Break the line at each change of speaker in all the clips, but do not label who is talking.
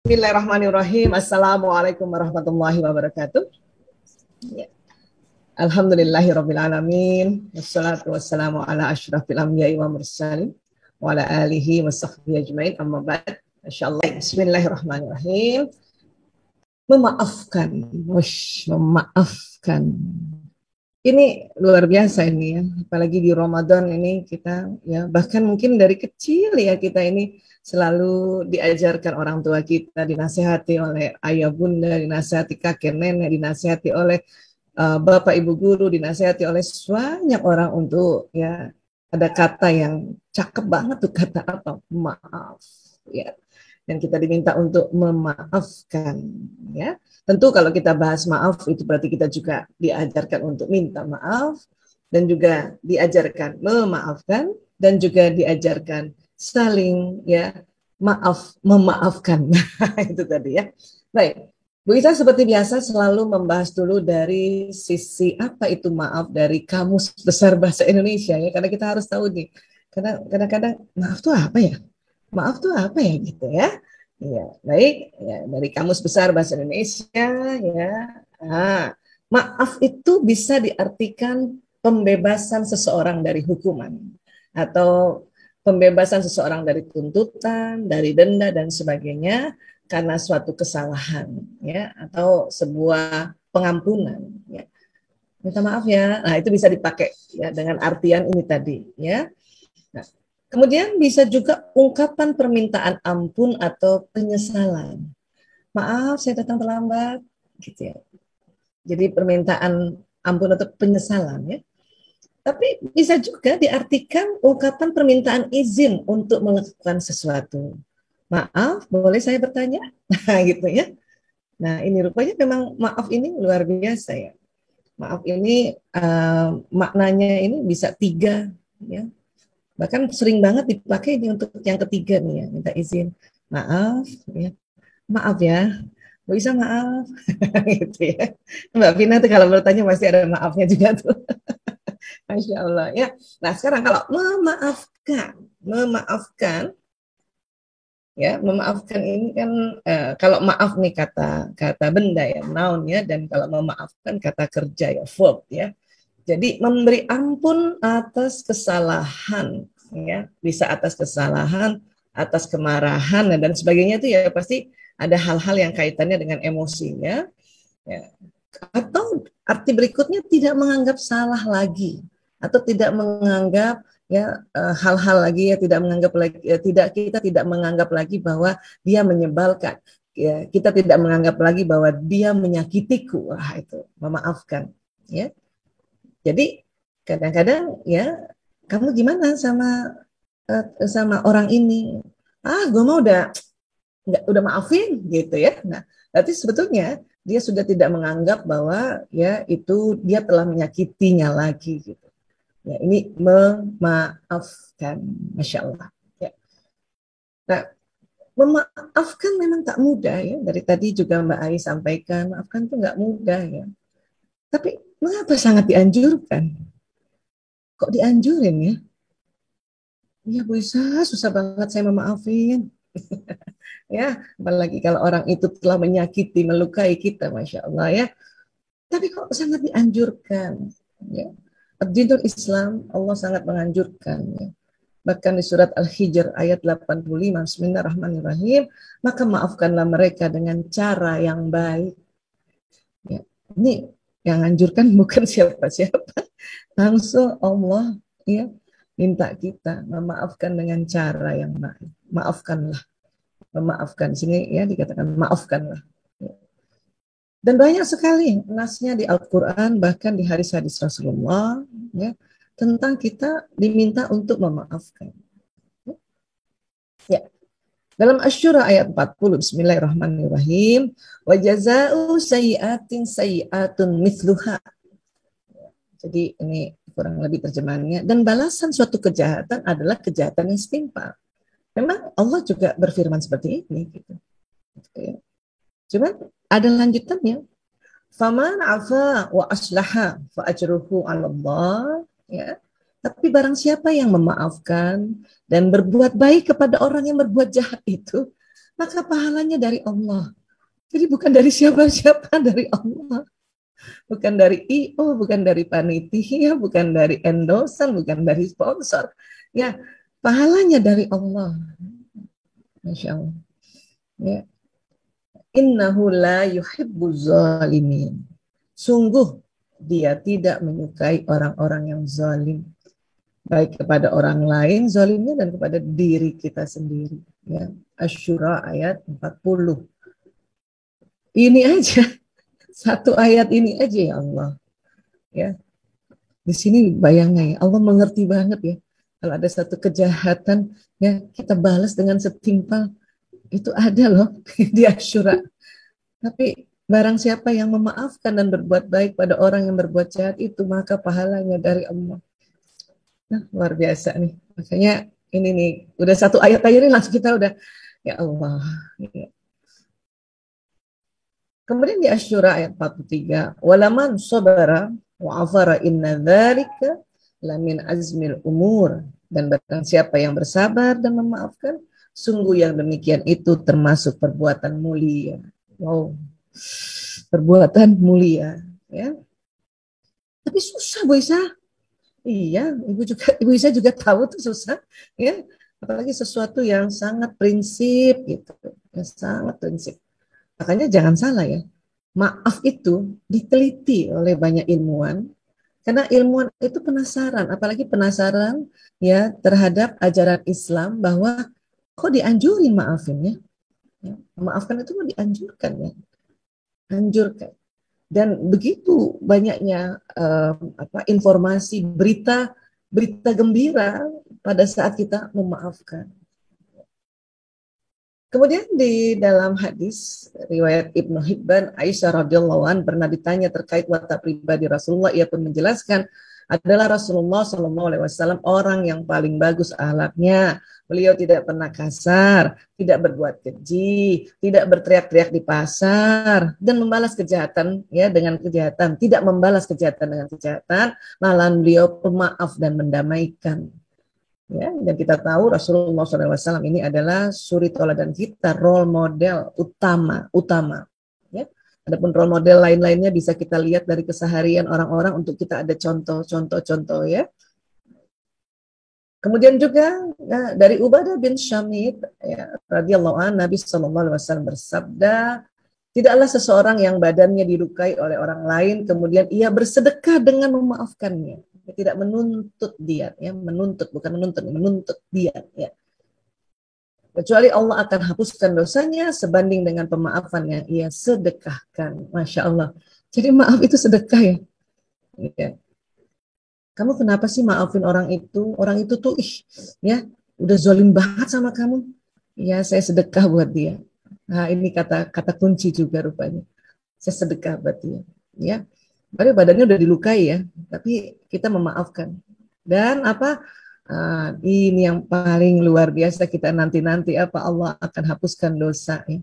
Bismillahirrahmanirrahim. Assalamualaikum warahmatullahi wabarakatuh. Ya. Alhamdulillahirabbil alamin. Wassalatu wassalamu ala asyrafil anbiya'i wa mursalin wa ala alihi wa sahbihi ajmain. Amma ba'd. Masyaallah. Bismillahirrahmanirrahim. Memaafkan. Memaafkan. Ini luar biasa ini ya, apalagi di Ramadan ini kita ya, bahkan mungkin dari kecil ya kita ini selalu diajarkan orang tua kita, dinasehati oleh ayah bunda, dinasehati kakek nenek, dinasehati oleh bapak ibu guru, dinasehati oleh banyak orang untuk ya, ada kata yang cakep banget tuh, kata apa? Maaf ya. Dan kita diminta untuk memaafkan ya. Tentu kalau kita bahas maaf itu berarti kita juga diajarkan untuk minta maaf dan juga diajarkan memaafkan dan juga diajarkan saling ya memaafkan. Itu tadi ya. Baik. Bu Isa seperti biasa selalu membahas dulu dari sisi apa itu maaf dari Kamus Besar Bahasa Indonesia ya, karena kita harus tahu nih. Karena kadang-kadang maaf tuh apa ya? Maaf tuh apa ya gitu ya. Ya, baik ya, dari Kamus Besar Bahasa Indonesia ya. Nah, maaf itu bisa diartikan pembebasan seseorang dari hukuman atau pembebasan seseorang dari tuntutan, dari denda dan sebagainya karena suatu kesalahan ya atau sebuah pengampunan ya. Minta maaf ya. Nah, itu bisa dipakai ya dengan artian ini tadi ya. Nah, kemudian bisa juga ungkapan permintaan ampun atau penyesalan. Maaf, saya datang terlambat, gitu ya. Jadi permintaan ampun atau penyesalan ya. Tapi bisa juga diartikan ungkapan permintaan izin untuk melakukan sesuatu. Maaf, boleh saya bertanya? Nah, gitu ya. Nah, ini rupanya memang maaf ini luar biasa ya. Maaf ini maknanya ini bisa tiga ya. Bahkan sering banget dipakai ini untuk yang ketiga nih ya, minta izin. Maaf ya. Maaf ya. Bisa maaf gitu ya. Mbak Vina tuh kalau bertanya pasti ada maafnya juga tuh. Masya Allah ya. Nah sekarang kalau memaafkan ya, memaafkan ini kan kalau maaf nih kata kata benda ya, noun ya, dan kalau memaafkan kata kerja ya, verb ya. Jadi memberi ampun atas kesalahan ya, bisa atas kesalahan, atas kemarahan dan sebagainya itu ya pasti ada hal-hal yang kaitannya dengan emosinya ya. Atau arti berikutnya tidak menganggap salah lagi atau tidak menganggap ya hal-hal lagi ya, tidak menganggap lagi ya, kita tidak menganggap lagi bahwa dia menyebalkan ya, kita tidak menganggap lagi bahwa dia menyakitiku. Wah, itu memaafkan ya. Jadi kadang-kadang ya kamu gimana sama orang ini? Ah, gue mau udah maafin gitu ya. Nah, berarti sebetulnya dia sudah tidak menganggap bahwa ya itu dia telah menyakitinya lagi gitu. Ya, ini memaafkan, masya Allah. Ya. Nah, memaafkan memang tak mudah ya. Dari tadi juga Mbak Ai sampaikan, maafkan itu nggak mudah ya. Tapi mengapa sangat dianjurkan? Kok dianjurin ya? Iya Bu Isa, susah banget saya memaafin. Ya, apalagi kalau orang itu telah menyakiti, melukai kita, Masya Allah ya. Tapi kok sangat dianjurkan. Ya. Dinul Islam, Allah sangat menganjurkan. Ya. Bahkan di surat Al-Hijr ayat 85, Bismillahirrahmanirrahim, maka maafkanlah mereka dengan cara yang baik. Ya. Ini yang anjurkan bukan siapa-siapa, langsung Allah ya minta kita memaafkan dengan cara yang baik. Maafkanlah, memaafkan. Sini ya dikatakan maafkanlah. Dan banyak sekali nasnya di Al-Quran, bahkan di hadis-hadis Rasulullah, ya, tentang kita diminta untuk memaafkan. Ya. Dalam Asy-Syura ayat 40, Bismillahirrahmanirrahim, wa jazaa'u sayyi'atin sayyi'atun mithluha. Jadi ini kurang lebih terjemahannya. Dan balasan suatu kejahatan adalah kejahatan yang setimpal. Memang Allah juga berfirman seperti ini. Gitu. Cuman ada lanjutannya. Faman afa wa aslaha fa ajruhu 'ala Allah. Ya. Tapi barang siapa yang memaafkan dan berbuat baik kepada orang yang berbuat jahat itu, maka pahalanya dari Allah. Jadi bukan dari siapa-siapa, dari Allah. Bukan dari IO, bukan dari panitia, bukan dari endosan, bukan dari sponsor. Ya, pahalanya dari Allah. Masya Allah. Ya. Innahu la yuhibbuz zalimin. Sungguh dia tidak menyukai orang-orang yang zalim. Baik kepada orang lain zalimnya dan kepada diri kita sendiri. Ya. Asy-Syura ayat 40. Ini aja, satu ayat ini aja ya Allah. Ya. Di sini bayangnya ya, Allah mengerti banget ya. Kalau ada satu kejahatan, ya kita balas dengan setimpal. Itu ada loh di Asyura. Tapi barang siapa yang memaafkan dan berbuat baik pada orang yang berbuat jahat itu, maka pahalanya dari Allah. Nah, luar biasa nih. Makanya ini nih, udah satu ayat aja nih langsung kita udah, ya Allah. Ya. Kemudian di Asyura ayat 43, walaman sabara wa afara inna dzalika lamin azmil umur. Dan barang siapa yang bersabar dan memaafkan, sungguh yang demikian itu termasuk perbuatan mulia. Wow, perbuatan mulia. Ya. Tapi susah Bu Isa. Iya, Ibu Isa juga tahu tuh susah. Ya, apalagi sesuatu yang sangat prinsip gitu, yang sangat prinsip. Makanya jangan salah ya, maaf itu diteliti oleh banyak ilmuwan, karena ilmuwan itu penasaran, apalagi penasaran ya terhadap ajaran Islam bahwa kok dianjurin maafin ya. Ya, memaafkan itu dianjurkan ya, anjurkan. Dan begitu banyaknya informasi berita berita gembira pada saat kita memaafkan. Kemudian di dalam hadis riwayat Ibnu Hibban, Aisyah radhiyallahu an pernah ditanya terkait watak pribadi Rasulullah, ia pun menjelaskan adalah Rasulullah Shallallahu Alaihi Wasallam orang yang paling bagus akhlaknya. Beliau tidak pernah kasar, tidak berbuat keji, tidak berteriak-teriak di pasar dan membalas kejahatan ya dengan kejahatan, tidak membalas kejahatan dengan kejahatan, malah beliau pemaaf dan mendamaikan. Ya, dan kita tahu Rasulullah SAW ini adalah suri toladan kita, role model utama. Ya, adapun role model lain-lainnya bisa kita lihat dari keseharian orang-orang untuk kita ada contoh ya. Kemudian juga ya, dari Ubadah bin Syamit ya, radhiyallahu anhu, Nabi SAW bersabda, tidaklah seseorang yang badannya dilukai oleh orang lain kemudian ia bersedekah dengan memaafkannya. Tidak menuntut dia ya, menuntut dia ya. Kecuali Allah akan hapuskan dosanya sebanding dengan pemaafan yang ia sedekahkan. Masya Allah. Jadi maaf itu sedekah ya. Ya. Kamu kenapa sih maafin orang itu? Orang itu tuh ya udah zalim banget sama kamu. Ya saya sedekah buat dia. Nah ini kata kunci juga rupanya. Saya sedekah buat dia. Ya. Padahal badannya udah dilukai ya, tapi kita memaafkan. Dan ini yang paling luar biasa kita nanti apa Allah akan hapuskan dosa ya.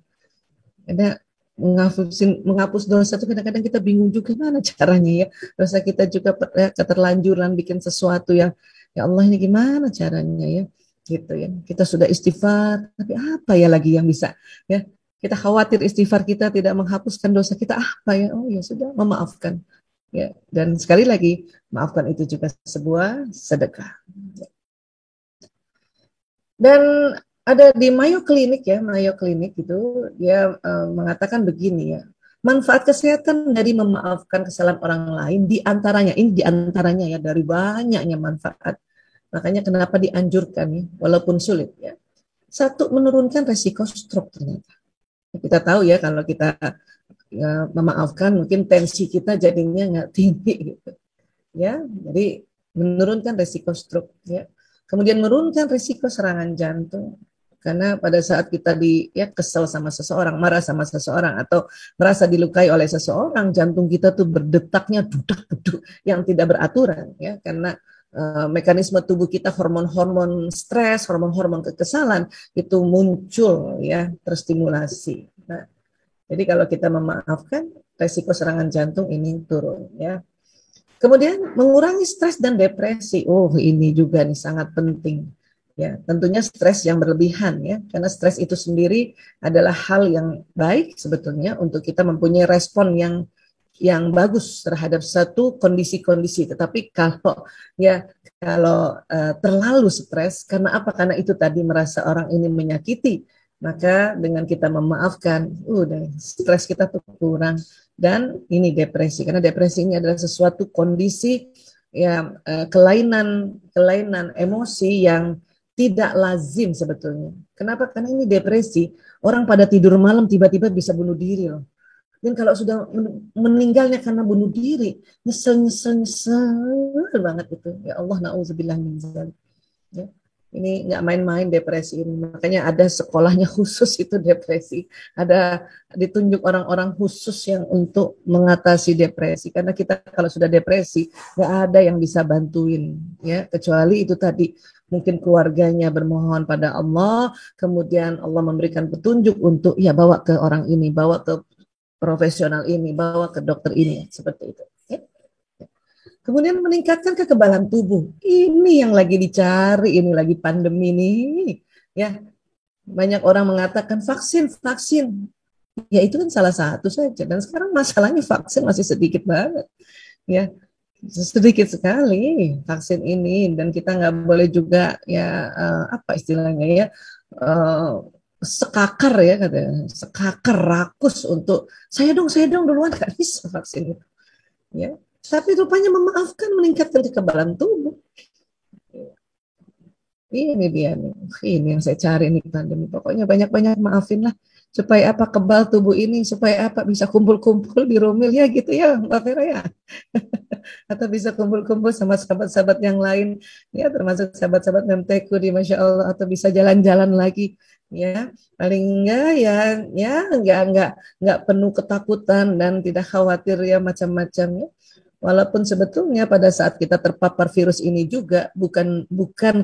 Ada menghapus dosa itu kadang-kadang kita bingung juga mana caranya ya. Dosa kita juga keterlanjuran bikin sesuatu yang ya Allah ini gimana caranya ya. Gitu ya. Kita sudah istighfar, tapi apa ya lagi yang bisa ya. Kita khawatir istighfar kita tidak menghapuskan dosa kita, apa ya? Oh ya sudah, memaafkan. Ya, dan sekali lagi maafkan itu juga sebuah sedekah. Dan ada di Mayo Clinic itu dia mengatakan begini ya, manfaat kesehatan dari memaafkan kesalahan orang lain diantaranya ya dari banyaknya manfaat. Makanya kenapa dianjurkan ya, walaupun sulit ya. Satu, menurunkan resiko stroke ternyata. Kita tahu ya kalau kita ya, memaafkan mungkin tensi kita jadinya nggak tinggi gitu ya, jadi menurunkan resiko stroke ya, kemudian menurunkan resiko serangan jantung karena pada saat kita kesel sama seseorang, marah sama seseorang atau merasa dilukai oleh seseorang, jantung kita tuh berdetaknya dudak-duduk yang tidak beraturan ya, karena mekanisme tubuh kita, hormon-hormon stres, hormon-hormon kekesalan itu muncul ya, terstimulasi. Nah, jadi kalau kita memaafkan, resiko serangan jantung ini turun ya. Kemudian mengurangi stres dan depresi. Oh, ini juga nih sangat penting. Ya, tentunya stres yang berlebihan ya, karena stres itu sendiri adalah hal yang baik sebetulnya untuk kita mempunyai respon yang bagus terhadap satu kondisi-kondisi. Tetapi kalau terlalu stres, karena apa? Karena itu tadi merasa orang ini menyakiti, maka dengan kita memaafkan, udah stres kita tuh kurang. Dan ini depresi, karena depresi ini adalah sesuatu kondisi ya, kelainan kelainan emosi yang tidak lazim sebetulnya. Kenapa? Karena ini depresi. Orang pada tidur malam tiba-tiba bisa bunuh diri loh. Dan kalau sudah meninggalnya karena bunuh diri, nyesel banget itu. Ya Allah, na'udzubillah min dzalik. Ya. Ini nggak main-main depresi ini. Makanya ada sekolahnya khusus itu depresi. Ada ditunjuk orang-orang khusus yang untuk mengatasi depresi. Karena kita kalau sudah depresi, nggak ada yang bisa bantuin. Ya, kecuali itu tadi mungkin keluarganya bermohon pada Allah, kemudian Allah memberikan petunjuk untuk ya bawa ke orang ini, bawa ke profesional ini, bawa ke dokter ini, seperti itu. Ya. Kemudian meningkatkan kekebalan tubuh. Ini yang lagi dicari, ini lagi pandemi nih. Ya, banyak orang mengatakan vaksin, vaksin. Ya itu kan salah satu saja. Dan sekarang masalahnya vaksin masih sedikit banget. Ya, sedikit sekali vaksin ini. Dan kita nggak boleh juga ya apa istilahnya ya sekakar ya katanya, sekakar rakus untuk saya dong duluan, nggak bisa vaksin itu. Ya, tapi rupanya memaafkan meningkatkan kekebalan tubuh. Ini dia nih, ini yang saya cari nih pandemi. Pokoknya banyak-banyak maafin lah, supaya apa kebal tubuh ini, supaya apa bisa kumpul-kumpul di Romil ya gitu ya Mbak Vera ya. Atau bisa kumpul-kumpul sama sahabat-sahabat yang lain, ya termasuk sahabat-sahabat Memteku di Masya Allah, atau bisa jalan-jalan lagi, ya paling enggak ya, enggak penuh ketakutan dan tidak khawatir ya macam-macam ya. Walaupun sebetulnya pada saat kita terpapar virus ini juga bukan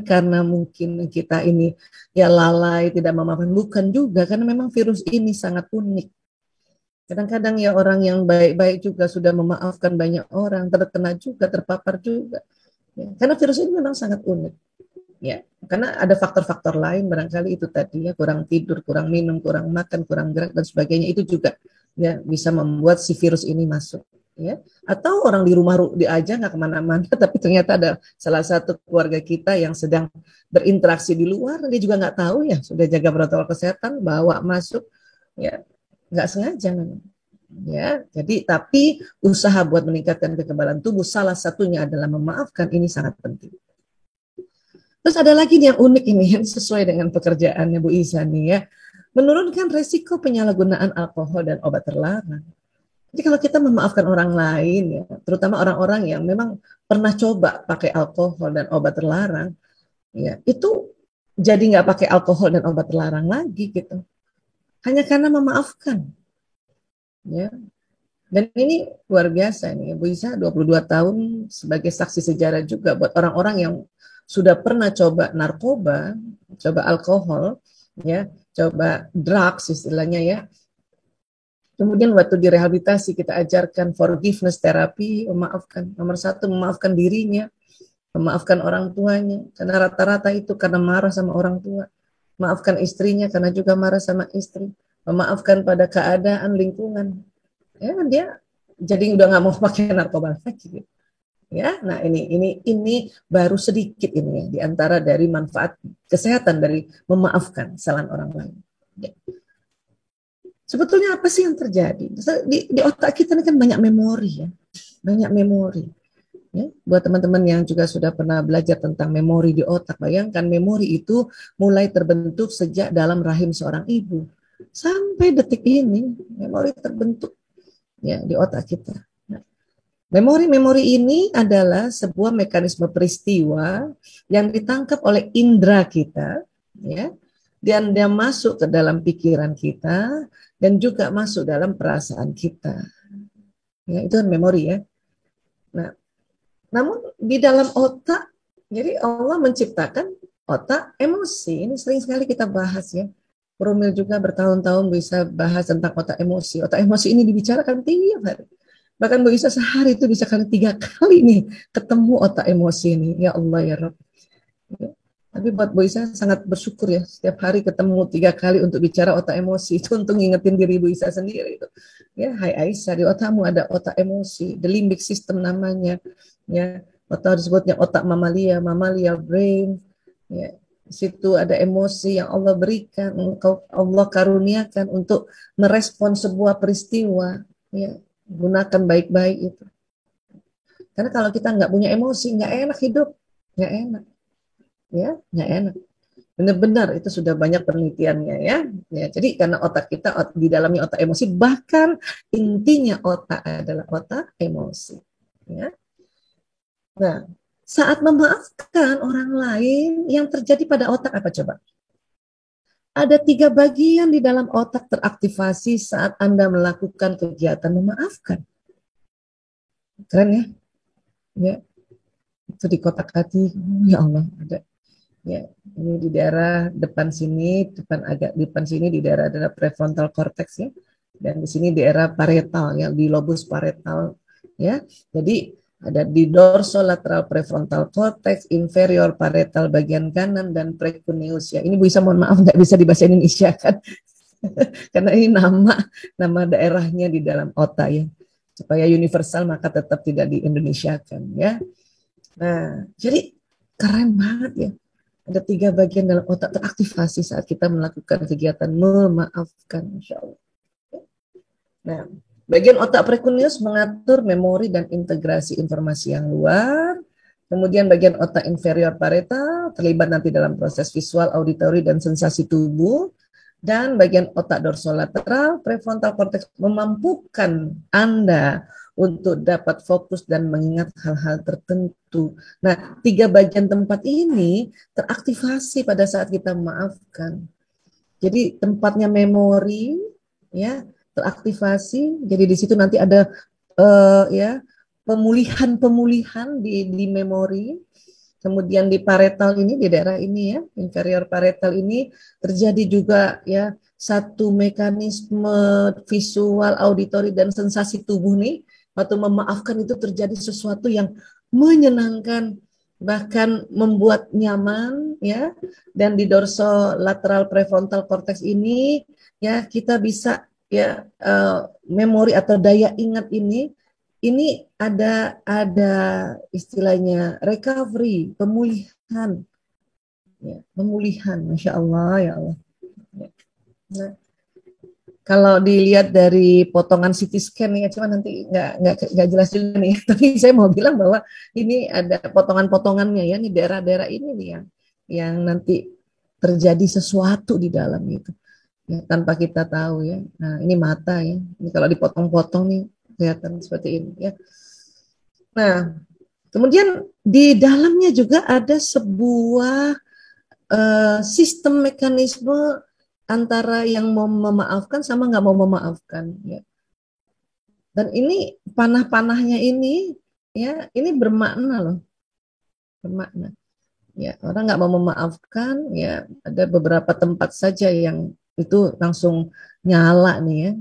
karena mungkin kita ini ya lalai tidak memaafkan, bukan juga, karena memang virus ini sangat unik. Kadang-kadang ya orang yang baik-baik juga sudah memaafkan banyak orang, terkena juga, terpapar juga. Ya, karena virus ini memang sangat unik. Ya, karena ada faktor-faktor lain barangkali itu tadi ya, kurang tidur, kurang minum, kurang makan, kurang gerak dan sebagainya, itu juga ya bisa membuat si virus ini masuk. Ya, atau orang di rumah di aja nggak kemana-mana, tapi ternyata ada salah satu keluarga kita yang sedang berinteraksi di luar, dia juga nggak tahu ya, sudah jaga protokol kesehatan, bawa masuk, ya nggak sengaja memang. Ya, jadi tapi usaha buat meningkatkan kekebalan tubuh salah satunya adalah memaafkan, ini sangat penting. Terus ada lagi nih yang unik ini yang sesuai dengan pekerjaannya Bu Isa nih ya, menurunkan resiko penyalahgunaan alkohol dan obat terlarang. Jadi kalau kita memaafkan orang lain ya, terutama orang-orang yang memang pernah coba pakai alkohol dan obat terlarang, ya itu jadi nggak pakai alkohol dan obat terlarang lagi gitu. Hanya karena memaafkan. Ya. Dan ini luar biasa nih, Bu Isa 22 tahun sebagai saksi sejarah juga buat orang-orang yang sudah pernah coba narkoba, coba alkohol, ya, coba drugs istilahnya ya. Kemudian waktu direhabilitasi kita ajarkan forgiveness terapi, memaafkan. Nomor satu memaafkan dirinya, memaafkan orang tuanya, karena rata-rata itu karena marah sama orang tua. Maafkan istrinya karena juga marah sama istri. Memaafkan pada keadaan lingkungan. Ya, dia jadi udah nggak mau pakai narkoba lagi. Ya, nah ini baru sedikit ini ya, di antara dari manfaat kesehatan dari memaafkan kesalahan orang lain. Ya. Sebetulnya apa sih yang terjadi? Di otak kita ini kan banyak memori ya, banyak memori. Ya, buat teman-teman yang juga sudah pernah belajar tentang memori di otak, bayangkan memori itu mulai terbentuk sejak dalam rahim seorang ibu sampai detik ini memori terbentuk ya di otak kita. Memori-memori ini adalah sebuah mekanisme peristiwa yang ditangkap oleh indera kita, ya, dan dia masuk ke dalam pikiran kita dan juga masuk dalam perasaan kita. Ya, itu kan memori ya. Nah, namun di dalam otak, jadi Allah menciptakan otak emosi. Ini sering sekali kita bahas ya. Romil juga bertahun-tahun bisa bahas tentang otak emosi. Otak emosi ini dibicarakan tiap hari. Bahkan bisa sehari itu bisa kali 3 kali nih ketemu otak emosi ini. Ya Allah ya Rabb. Tapi buat Bu Isa sangat bersyukur ya, setiap hari ketemu 3 kali untuk bicara otak emosi, itu untuk ngingetin diri Bu Isa sendiri itu. Ya, hai Aisyah, di otakmu ada otak emosi, the limbic system namanya. Ya, otak disebutnya otak mamalia, mamalia brain. Ya, di situ ada emosi yang Allah berikan, Allah karuniakan untuk merespon sebuah peristiwa. Ya, gunakan baik-baik itu. Karena kalau kita nggak punya emosi, nggak enak hidup, nggak enak, ya, nggak enak. Benar-benar itu sudah banyak penelitiannya ya. Ya, jadi karena otak kita di dalamnya otak emosi, bahkan intinya otak adalah otak emosi. Ya. Nah, saat memaafkan orang lain yang terjadi pada otak apa coba? Ada 3 bagian di dalam otak teraktivasi saat Anda melakukan kegiatan memaafkan. Keren ya? Ya, itu di kotak hati. Ya Allah, ada. Ya, ini di daerah depan sini, agak depan sini di daerah prefrontal cortex ya, dan di sini daerah parietal ya, di lobus parietal ya. Jadi ada di dorsolateral prefrontal cortex, inferior parietal bagian kanan, dan precuneus ya. Ini bisa mohon maaf nggak bisa di bahasa Indonesia kan, karena ini nama daerahnya di dalam otak ya. Supaya universal maka tetap tidak di Indonesia kan ya. Nah, jadi keren banget ya. Ada 3 bagian dalam otak teraktivasi saat kita melakukan kegiatan memaafkan, insya Allah. Nah, bagian otak precuneus mengatur memori dan integrasi informasi yang luar. Kemudian bagian otak inferior parietal terlibat nanti dalam proses visual, auditori, dan sensasi tubuh. Dan bagian otak dorsolateral prefrontal cortex memampukan Anda untuk dapat fokus dan mengingat hal-hal tertentu. Nah, 3 bagian tempat ini teraktivasi pada saat kita memaafkan. Jadi tempatnya memori ya teraktivasi. Jadi di situ nanti ada ya pemulihan di memori. Kemudian di parietal ini, di daerah ini ya, inferior parietal ini terjadi juga ya satu mekanisme visual, auditori, dan sensasi tubuh nih. Waktu memaafkan itu terjadi sesuatu yang menyenangkan, bahkan membuat nyaman ya. Dan di dorsolateral prefrontal cortex ini ya kita bisa ya memori atau daya ingat ini ada istilahnya recovery, pemulihan, ya, pemulihan, masya Allah ya Allah. Nah, kalau dilihat dari potongan CT scan ya, cuma nanti nggak jelas juga nih. Tapi saya mau bilang bahwa ini ada potongan-potongannya ya, nih daerah-daerah ini nih yang nanti terjadi sesuatu di dalam itu, ya, tanpa kita tahu ya. Nah ini mata ya, ini kalau dipotong-potong nih kelihatan seperti ini ya. Nah, kemudian di dalamnya juga ada sebuah sistem mekanisme antara yang mau memaafkan sama nggak mau memaafkan. Ya. Dan ini panah-panahnya ini, ya, ini bermakna loh, bermakna. Ya, orang nggak mau memaafkan, ya ada beberapa tempat saja yang itu langsung nyala nih ya.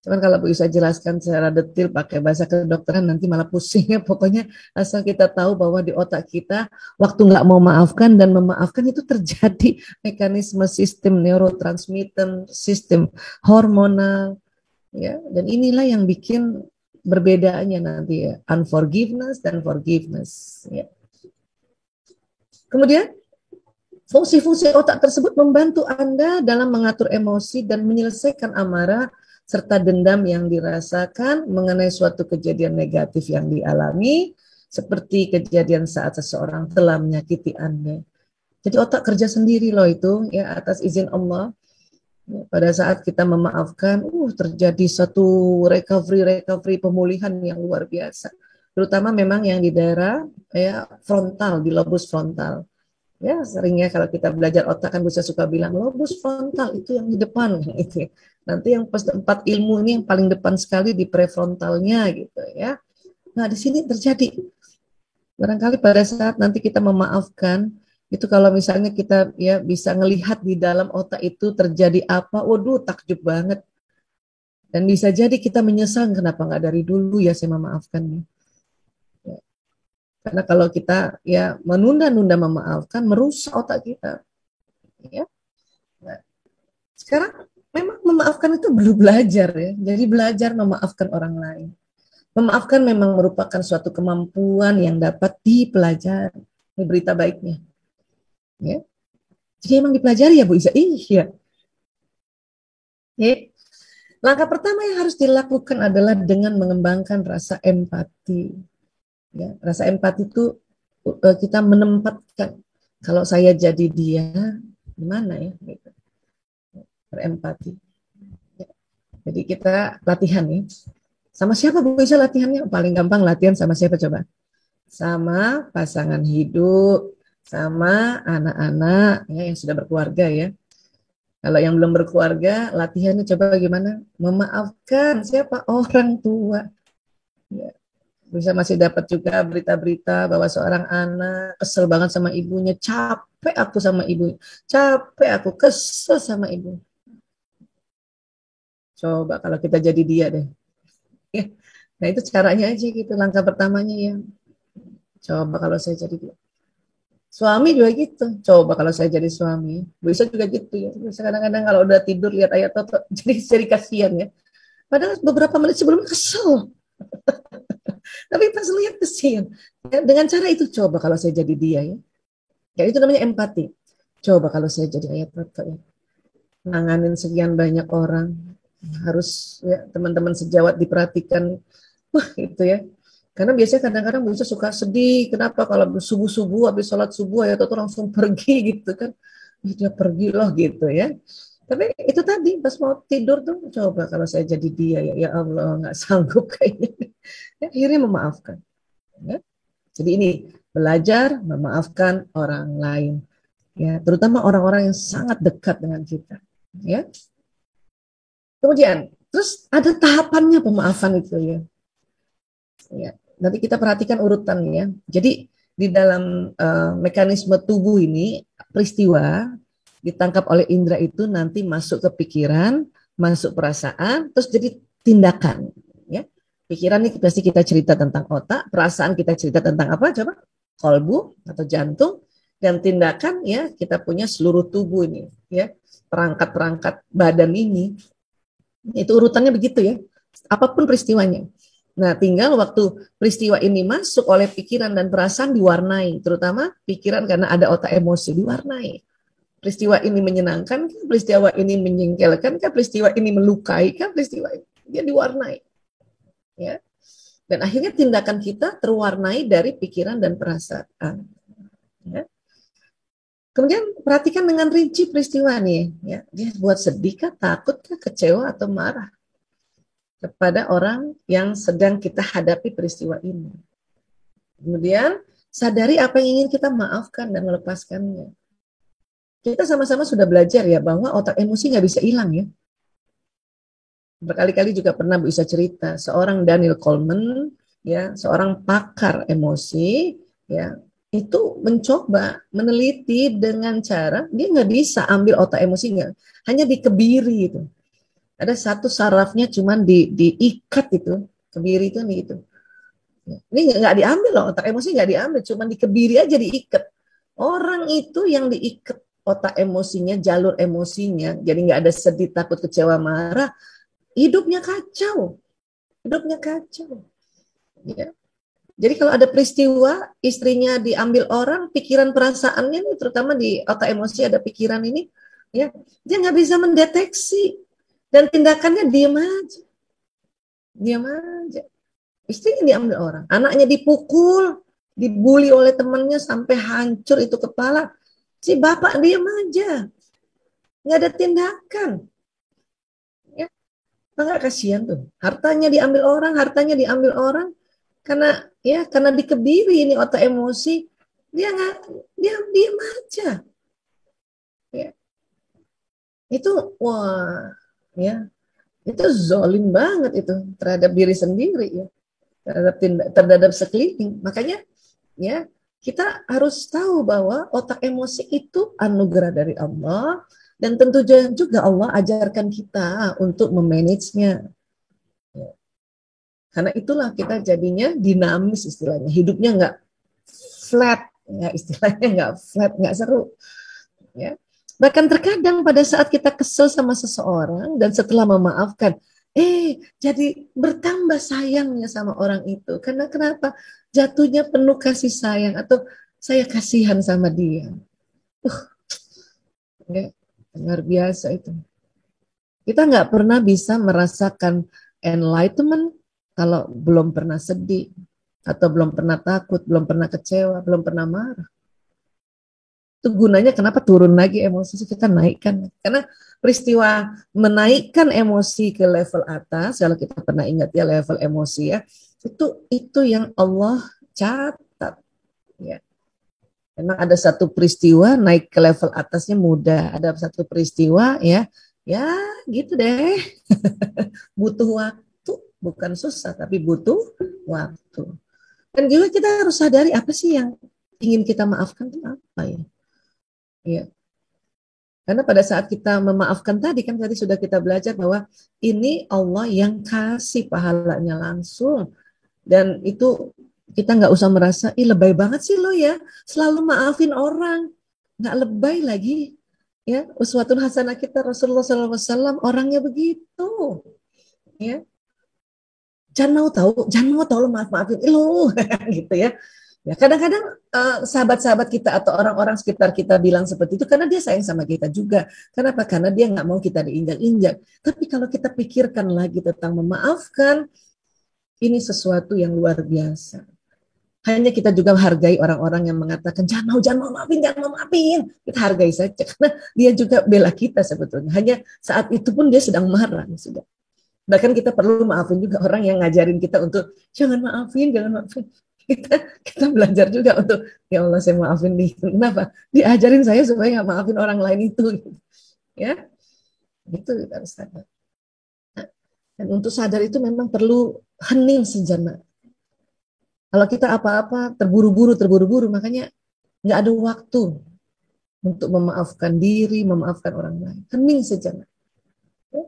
Cuman kalau bisa jelaskan secara detail pakai bahasa kedokteran nanti malah pusing ya. Pokoknya asal kita tahu bahwa di otak kita waktu nggak mau maafkan dan memaafkan itu terjadi mekanisme sistem neurotransmitter, sistem hormonal ya. Dan inilah yang bikin berbedanya nanti ya, unforgiveness dan forgiveness ya. Kemudian fungsi-fungsi otak tersebut membantu Anda dalam mengatur emosi dan menyelesaikan amarah serta dendam yang dirasakan mengenai suatu kejadian negatif yang dialami, seperti kejadian saat seseorang telah menyakiti Anda. Jadi otak kerja sendiri loh itu ya atas izin Allah. Pada saat kita memaafkan, terjadi satu recovery pemulihan yang luar biasa. Terutama memang yang di daerah ya frontal, di lobus frontal. Ya seringnya kalau kita belajar otak kan bisa suka bilang lobus frontal itu yang di depan gitu. Nanti yang tempat ilmu ini yang paling depan sekali di prefrontalnya gitu ya. Nah di sini terjadi barangkali pada saat nanti kita memaafkan itu kalau misalnya kita ya bisa ngelihat di dalam otak itu terjadi apa, waduh takjub banget. Dan bisa jadi kita menyesal kenapa nggak dari dulu ya saya memaafkannya. Karena kalau kita ya menunda-nunda memaafkan, merusak otak kita. Ya. Nah, sekarang memang memaafkan itu belum belajar ya. Jadi belajar memaafkan orang lain. Memaafkan memang merupakan suatu kemampuan yang dapat dipelajari. Ini berita baiknya. Ya. Jadi emang dipelajari ya Bu Isa? Iya. Ya. Langkah pertama yang harus dilakukan adalah dengan mengembangkan rasa empati. Ya, rasa empati itu kita menempatkan kalau saya jadi dia, gimana ya? Gitu. Berempati. Ya. Jadi kita latihan ya. Sama siapa Bu bisa latihannya? Paling gampang latihan sama siapa coba? Sama pasangan hidup, sama anak-anak ya, yang sudah berkeluarga ya. Kalau yang belum berkeluarga, latihannya coba bagaimana? Memaafkan siapa? Orang tua. Ya. Bisa masih dapat juga berita-berita bahwa seorang anak kesel banget sama ibunya, capek aku sama ibu, capek aku kesel sama ibu. Coba kalau kita jadi dia deh. Ya. Nah itu caranya aja gitu, langkah pertamanya ya. Coba kalau saya jadi dia. Suami juga gitu. Coba kalau saya jadi suami, bisa juga gitu ya. Bisa kadang-kadang kalau udah tidur lihat ayat toto, jadi kasihan ya. Padahal beberapa menit sebelumnya kesel. Tapi pas lihat kasihan. Ya, dengan cara itu coba kalau saya jadi dia ya. Ya itu namanya empati. Coba kalau saya jadi ayat toto ya. Nanganin sekian banyak orang. Harus ya teman-teman sejawat diperhatikan. Wah itu ya. Karena biasanya kadang-kadang bisa suka sedih. Kenapa kalau subuh-subuh habis sholat subuh ya tuh langsung pergi gitu kan. Dia pergi loh gitu ya. Tapi itu tadi pas mau tidur tuh coba kalau saya jadi dia ya, ya Allah nggak sanggup kayaknya. Ya, akhirnya memaafkan. Ya. Jadi ini belajar memaafkan orang lain. Ya, terutama orang-orang yang sangat dekat dengan kita. Ya. Kemudian terus ada tahapannya pemaafan itu ya. Ya, nanti kita perhatikan urutannya. Jadi di dalam mekanisme tubuh ini peristiwa ditangkap oleh indera itu nanti masuk ke pikiran, masuk perasaan, terus jadi tindakan. Ya, pikiran ini pasti kita cerita tentang otak, perasaan kita cerita tentang apa? Coba kolbu atau jantung, dan tindakan ya kita punya seluruh tubuh ini, ya perangkat-perangkat badan ini. Itu urutannya begitu ya. Apapun peristiwanya. Nah, tinggal waktu peristiwa ini masuk oleh pikiran dan perasaan diwarnai, terutama pikiran karena ada otak emosi diwarnai. Peristiwa ini menyenangkan, peristiwa ini menjengkelkan, peristiwa ini melukai, peristiwa ini dia diwarnai. Ya. Dan akhirnya tindakan kita terwarnai dari pikiran dan perasaan. Ya. Kemudian perhatikan dengan rinci peristiwa nih, ya. Dia buat sedih kah, takut kah, kecewa atau marah kepada orang yang sedang kita hadapi peristiwa ini. Kemudian sadari apa yang ingin kita maafkan dan melepaskannya. Kita sama-sama sudah belajar ya bahwa otak emosi nggak bisa hilang ya. Berkali-kali juga pernah bisa cerita seorang Daniel Goleman ya, seorang pakar emosi ya, itu mencoba meneliti dengan cara dia nggak bisa ambil otak emosinya, hanya dikebiri itu. Ada satu sarafnya cuman diikat itu, kebiri itu nih itu. Ini nggak diambil loh, otak emosi nggak diambil, cuman dikebiri aja diikat. Orang itu yang diikat otak emosinya, jalur emosinya, jadi nggak ada sedih, takut, kecewa, marah, hidupnya kacau, hidupnya kacau. Ya. Jadi kalau ada peristiwa istrinya diambil orang, pikiran perasaannya nih, terutama di otak emosi ada pikiran ini, ya dia nggak bisa mendeteksi dan tindakannya diam aja. Istrinya diambil orang, anaknya dipukul, dibully oleh temannya sampai hancur itu kepala, si bapak diam aja, nggak ada tindakan. Ya, nggak kasihan tuh, hartanya diambil orang karena dikebiri ini otak emosi, dia nggak dia diam aja. Ya, itu wah ya itu zolim banget itu terhadap diri sendiri ya, terhadap sekeliling. Makanya ya kita harus tahu bahwa otak emosi itu anugerah dari Allah dan tentu juga Allah ajarkan kita untuk memanagenya. Ya. Karena itulah kita jadinya dinamis istilahnya, hidupnya flat, ya istilahnya nggak flat, nggak seru. Ya. Bahkan terkadang pada saat kita kesel sama seseorang dan setelah memaafkan, jadi bertambah sayangnya sama orang itu. Karena kenapa? Jatuhnya penuh kasih sayang atau saya kasihan sama dia. Uh, ya, luar biasa itu. Kita nggak pernah bisa merasakan enlightenment kalau belum pernah sedih, atau belum pernah takut, belum pernah kecewa, belum pernah marah. Itu gunanya kenapa turun lagi emosi kita naikkan. Karena peristiwa menaikkan emosi ke level atas, kalau kita pernah ingat ya level emosi ya, itu yang Allah catat ya. Memang ada satu peristiwa naik ke level atasnya mudah, ada satu peristiwa ya gitu deh. Butuh waktu, bukan susah tapi butuh waktu. Dan juga kita harus sadari apa sih yang ingin kita maafkan itu apa ya. Ya. Karena pada saat kita memaafkan tadi kan tadi sudah kita belajar bahwa ini Allah yang kasih pahalanya langsung, dan itu kita nggak usah merasa ih lebay banget sih lo ya selalu maafin orang, nggak lebay lagi ya. Uswatun hasanah kita Rasulullah SAW orangnya begitu ya. Jangan mau tahu lo maafin lo gitu ya. Ya, kadang-kadang sahabat-sahabat kita atau orang-orang sekitar kita bilang seperti itu karena dia sayang sama kita juga. Kenapa? Karena dia nggak mau kita diinjak-injak. Tapi kalau kita pikirkan lagi tentang memaafkan, ini sesuatu yang luar biasa. Hanya kita juga hargai orang-orang yang mengatakan jangan mau maafin. Kita hargai saja karena dia juga bela kita sebetulnya. Hanya saat itu pun dia sedang marah sudah. Bahkan kita perlu maafin juga orang yang ngajarin kita untuk jangan maafin. Kita belajar juga untuk ya Allah saya maafin nih. Kenapa? Diajarin saya supaya nggak maafin orang lain itu. Gitu. Ya, itu kita harus sadar. Nah, dan untuk sadar itu memang perlu hening sejenak. Kalau kita apa-apa terburu-buru, makanya nggak ada waktu untuk memaafkan diri, memaafkan orang lain. Hening sejenak. Ya,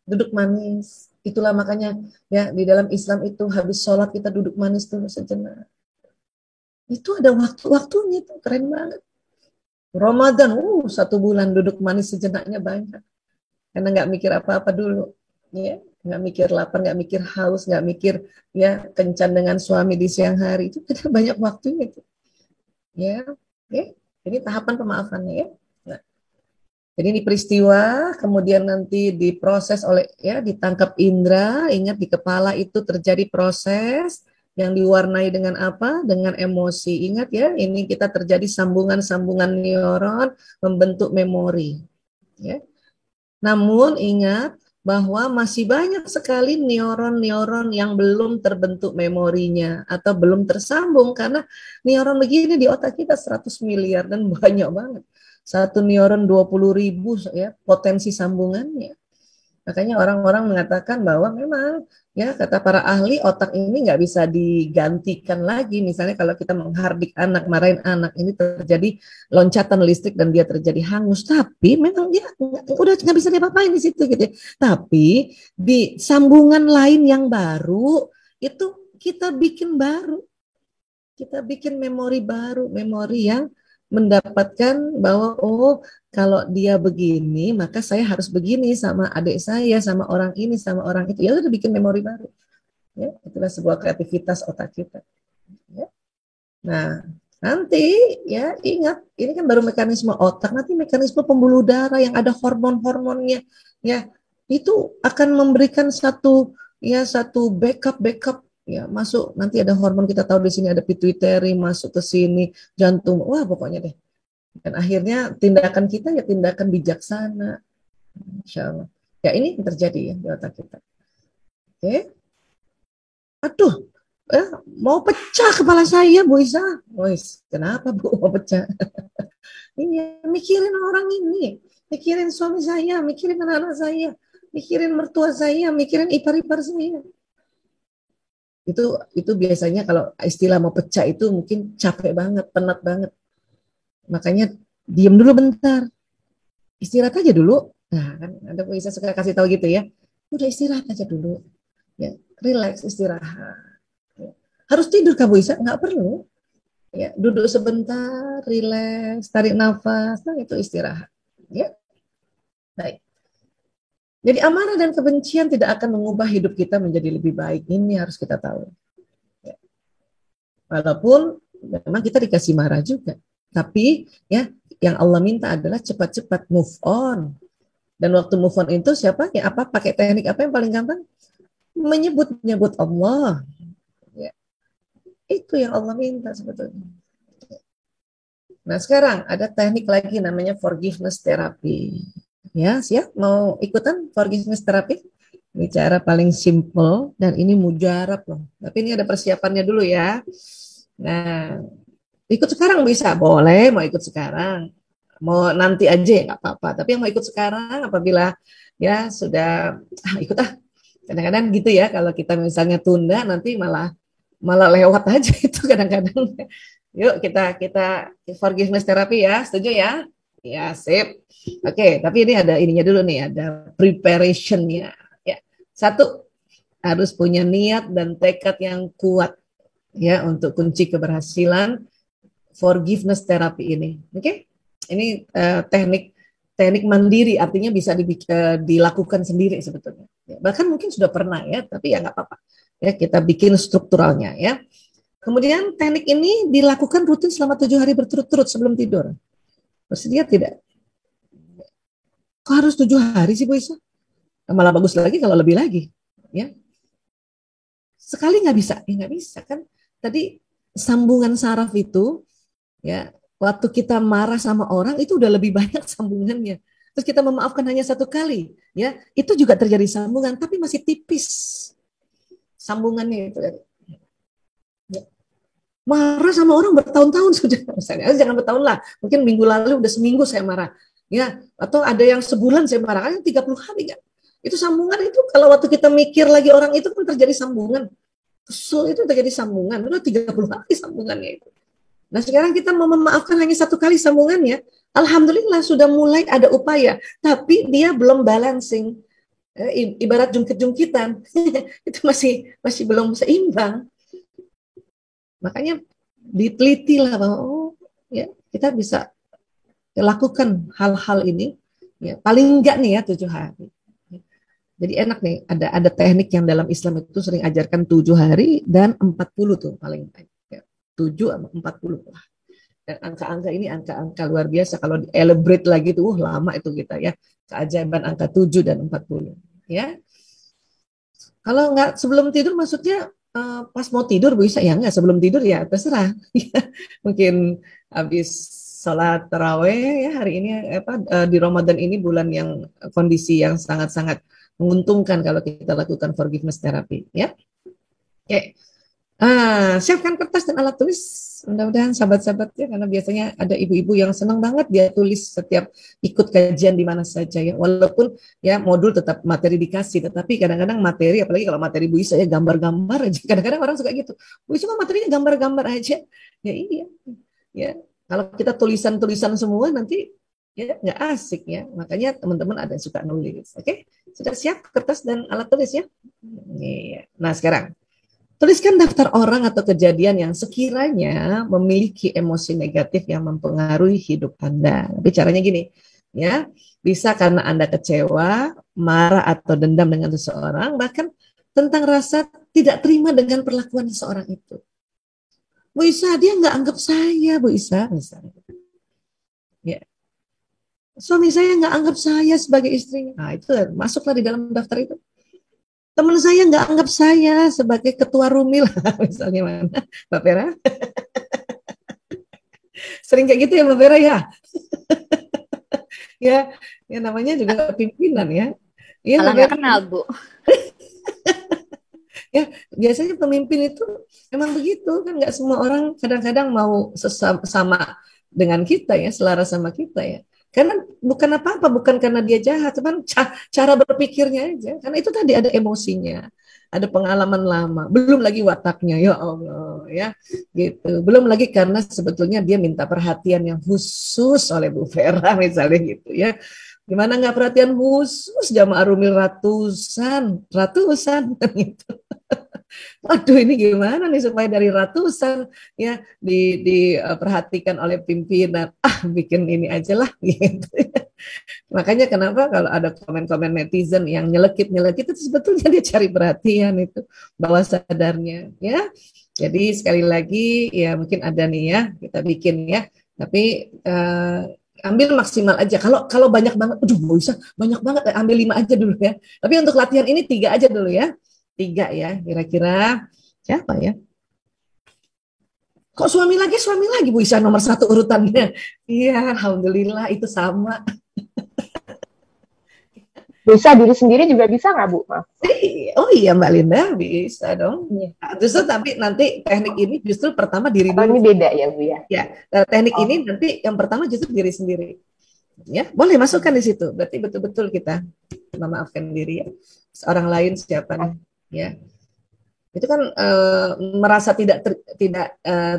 duduk manis. Itulah makanya ya di dalam Islam itu habis sholat kita duduk manis dulu sejenak. Itu ada waktu-waktunya tuh keren banget. Ramadan, 1 bulan duduk manis sejenaknya banyak. Karena nggak mikir apa-apa dulu, ya, nggak mikir lapar, nggak mikir haus, nggak mikir ya kencan dengan suami di siang hari itu kita banyak waktunya itu, ya, oke. Ini tahapan pemaafannya ya. Nah, jadi ini peristiwa, kemudian nanti diproses oleh ya ditangkap indera, ingat di kepala itu terjadi proses yang diwarnai dengan apa? Dengan emosi. Ingat ya, ini kita terjadi sambungan-sambungan neuron membentuk memori. Ya. Namun ingat bahwa masih banyak sekali neuron-neuron yang belum terbentuk memorinya atau belum tersambung karena neuron begini di otak kita 100 miliar dan banyak banget. Satu neuron 20.000 ya potensi sambungannya. Makanya orang-orang mengatakan bahwa memang ya kata para ahli otak ini nggak bisa digantikan lagi. Misalnya kalau kita menghardik anak, marahin anak, ini terjadi loncatan listrik dan dia terjadi hangus. Tapi memang dia udah nggak bisa diapa-apain di situ gitu. Tapi di sambungan lain yang baru itu kita bikin baru. Kita bikin memori baru, memori yang mendapatkan bahwa kalau dia begini maka saya harus begini sama adik saya, sama orang ini, sama orang itu. Ya udah bikin memori baru. Ya, itulah sebuah kreativitas otak kita. Ya. Nah, nanti ya ingat ini kan baru mekanisme otak, nanti mekanisme pembuluh darah yang ada hormon-hormonnya ya itu akan memberikan satu backup ya masuk nanti ada hormon kita tahu di sini ada pituitary masuk ke sini jantung wah pokoknya deh dan akhirnya tindakan kita ya tindakan bijaksana insya Allah ya ini yang terjadi ya di otak kita oke aduh mau pecah kepala saya Bu Isa Bois kenapa Bu mau pecah iya mikirin orang ini mikirin suami saya mikirin anak-anak saya mikirin mertua saya mikirin ipar-ipar saya itu biasanya kalau istilah mau pecah itu mungkin capek banget, penat banget. Makanya diam dulu bentar. Istirahat aja dulu. Nah, kan ada bisa suka kasih tahu gitu ya. Udah istirahat aja dulu. Ya, relax istirahat. Ya. Harus tidur Kak Bu Isa? Nggak perlu. Ya, duduk sebentar, rileks, tarik nafas, nah itu istirahat. Ya, baik. Jadi amarah dan kebencian tidak akan mengubah hidup kita menjadi lebih baik. Ini harus kita tahu. Ya. Walaupun memang kita dikasih marah juga. Tapi ya yang Allah minta adalah cepat-cepat move on. Dan waktu move on itu siapa? Ya apa? Pakai teknik apa yang paling gampang? Menyebut-nyebut Allah. Ya, itu yang Allah minta sebetulnya. Nah sekarang ada teknik lagi namanya forgiveness therapy. Ya siap? Mau ikutan forgiveness therapy? Ini cara paling simple dan ini mujarab loh. Tapi ini ada persiapannya dulu ya. Nah, ikut sekarang bisa, boleh mau ikut sekarang. Mau nanti aja ya nggak apa-apa. Tapi yang mau ikut sekarang apabila ya sudah ikut ah. Kadang-kadang gitu ya kalau kita misalnya tunda nanti malah malah lewat aja itu kadang-kadang. Yuk kita forgiveness therapy ya, setuju ya? Ya, sip. Oke, tapi ini ada ininya dulu nih, ada preparationnya. Ya, satu harus punya niat dan tekad yang kuat ya untuk kunci keberhasilan forgiveness therapy ini. Oke, ini teknik teknik mandiri artinya bisa dilakukan sendiri sebetulnya. Ya, bahkan mungkin sudah pernah ya, tapi ya nggak apa-apa. Ya kita bikin strukturalnya ya. Kemudian teknik ini dilakukan rutin selama 7 hari berturut-turut sebelum tidur. Bersedia tidak? Kok harus 7 hari sih Bu Isa? Malah bagus lagi kalau lebih lagi. Ya, sekali nggak bisa, ya nggak bisa kan? Tadi sambungan saraf itu, ya waktu kita marah sama orang itu udah lebih banyak sambungannya. Terus kita memaafkan hanya 1 kali, ya itu juga terjadi sambungan, tapi masih tipis sambungannya itu. Ya. Marah sama orang bertahun-tahun sudah, misalnya jangan bertahun lah, mungkin minggu lalu udah seminggu saya marah, ya atau ada yang sebulan saya marah, kan 30 hari kan. Itu sambungan itu kalau waktu kita mikir lagi orang itu kan terjadi sambungan. Kesel itu terjadi sambungan, udah 30 hari sambungannya itu. Nah sekarang kita mau memaafkan hanya 1 kali sambungannya, alhamdulillah sudah mulai ada upaya, tapi dia belum balancing. Ibarat jungkit-jungkitan, itu masih masih belum seimbang. Makanya diteliti lah bahwa oh ya kita bisa lakukan hal-hal ini, ya paling enggak nih ya 7 hari. Jadi enak nih, ada teknik yang dalam Islam itu sering ajarkan 7 hari dan 40 tuh paling baik. Ya, 7 sama 40 lah. Dan angka-angka ini angka-angka luar biasa. Kalau elaborate lagi tuh, lama itu kita ya. Keajaiban angka 7 dan 40. Ya. Kalau nggak sebelum tidur maksudnya pas mau tidur bisa ya nggak sebelum tidur ya terserah. Mungkin habis sholat taraweh ya hari ini apa di Ramadan ini bulan yang kondisi yang sangat-sangat menguntungkan kalau kita lakukan forgiveness therapy ya. Oke. Siapkan kertas dan alat tulis. Mudah-mudahan sahabat-sahabat ya, karena biasanya ada ibu-ibu yang senang banget dia tulis setiap ikut kajian di mana saja ya. Walaupun ya modul tetap materi dikasih, tetapi kadang-kadang materi, apalagi kalau materi Bu Isa ya gambar-gambar aja. Kadang-kadang orang suka gitu. Bu Isa kok materinya gambar-gambar aja? Ya iya. Ya kalau kita tulisan-tulisan semua nanti ya nggak asik ya. Makanya teman-teman ada yang suka nulis. Oke, sudah siap kertas dan alat tulis ya? Iya. Nah sekarang tuliskan daftar orang atau kejadian yang sekiranya memiliki emosi negatif yang mempengaruhi hidup Anda. Tapi caranya gini, ya, bisa karena Anda kecewa, marah atau dendam dengan seseorang, bahkan tentang rasa tidak terima dengan perlakuan seseorang itu. Bu Isa, dia nggak anggap saya, Bu Isa, misalnya. Ya. Suami saya nggak anggap saya sebagai istrinya. Nah, itu masuklah di dalam daftar itu. Teman saya nggak anggap saya sebagai ketua Rumil, misalnya mana, Mbak Vera? Sering kayak gitu ya Mbak Vera ya? Ya, ya namanya juga pimpinan ya. Iya
Malah
Mbak
nggak
Vera.
kenal, Bu.
Ya, biasanya pemimpin itu memang begitu kan nggak semua orang kadang-kadang mau sama dengan kita ya, selaras sama kita ya. Karena bukan apa-apa, bukan karena dia jahat, cuman cara berpikirnya aja. Karena itu tadi ada emosinya, ada pengalaman lama, belum lagi wataknya, ya Allah, ya gitu. Belum lagi karena sebetulnya dia minta perhatian yang khusus oleh Bu Vera misalnya gitu ya. Gimana nggak perhatian khusus jamaah rumil ratusan, ratusan gitu. Waduh, ini gimana nih supaya dari ratusan ya diperhatikan oleh pimpinan. Bikin ini aja lah gitu. Makanya kenapa kalau ada komen-komen netizen yang nyelekit-nyelekit itu sebetulnya dia cari perhatian itu bawah sadarnya ya. Jadi sekali lagi ya mungkin ada nih ya kita bikin ya, tapi ambil maksimal aja. Kalau kalau banyak banget, aduh bisa banyak banget, ambil 5 aja dulu ya. Tapi untuk latihan ini 3 aja dulu ya, 3 ya kira-kira siapa ya? Kok suami lagi Bu Isa nomor satu urutannya? Iya, alhamdulillah itu sama.
Bisa diri sendiri juga bisa nggak Bu? Maaf.
Oh iya Mbak Linda bisa dong.
Iya.
Justru tapi nanti teknik ini justru pertama diri
Oh
dulu.
ini beda ya Bu ya?
Ya, teknik ini
Oh.
nanti yang pertama justru diri sendiri. Ya, boleh masukkan di situ. Berarti betul-betul kita memaafkan diri ya. Orang lain siapa nih? Ya, itu kan merasa tidak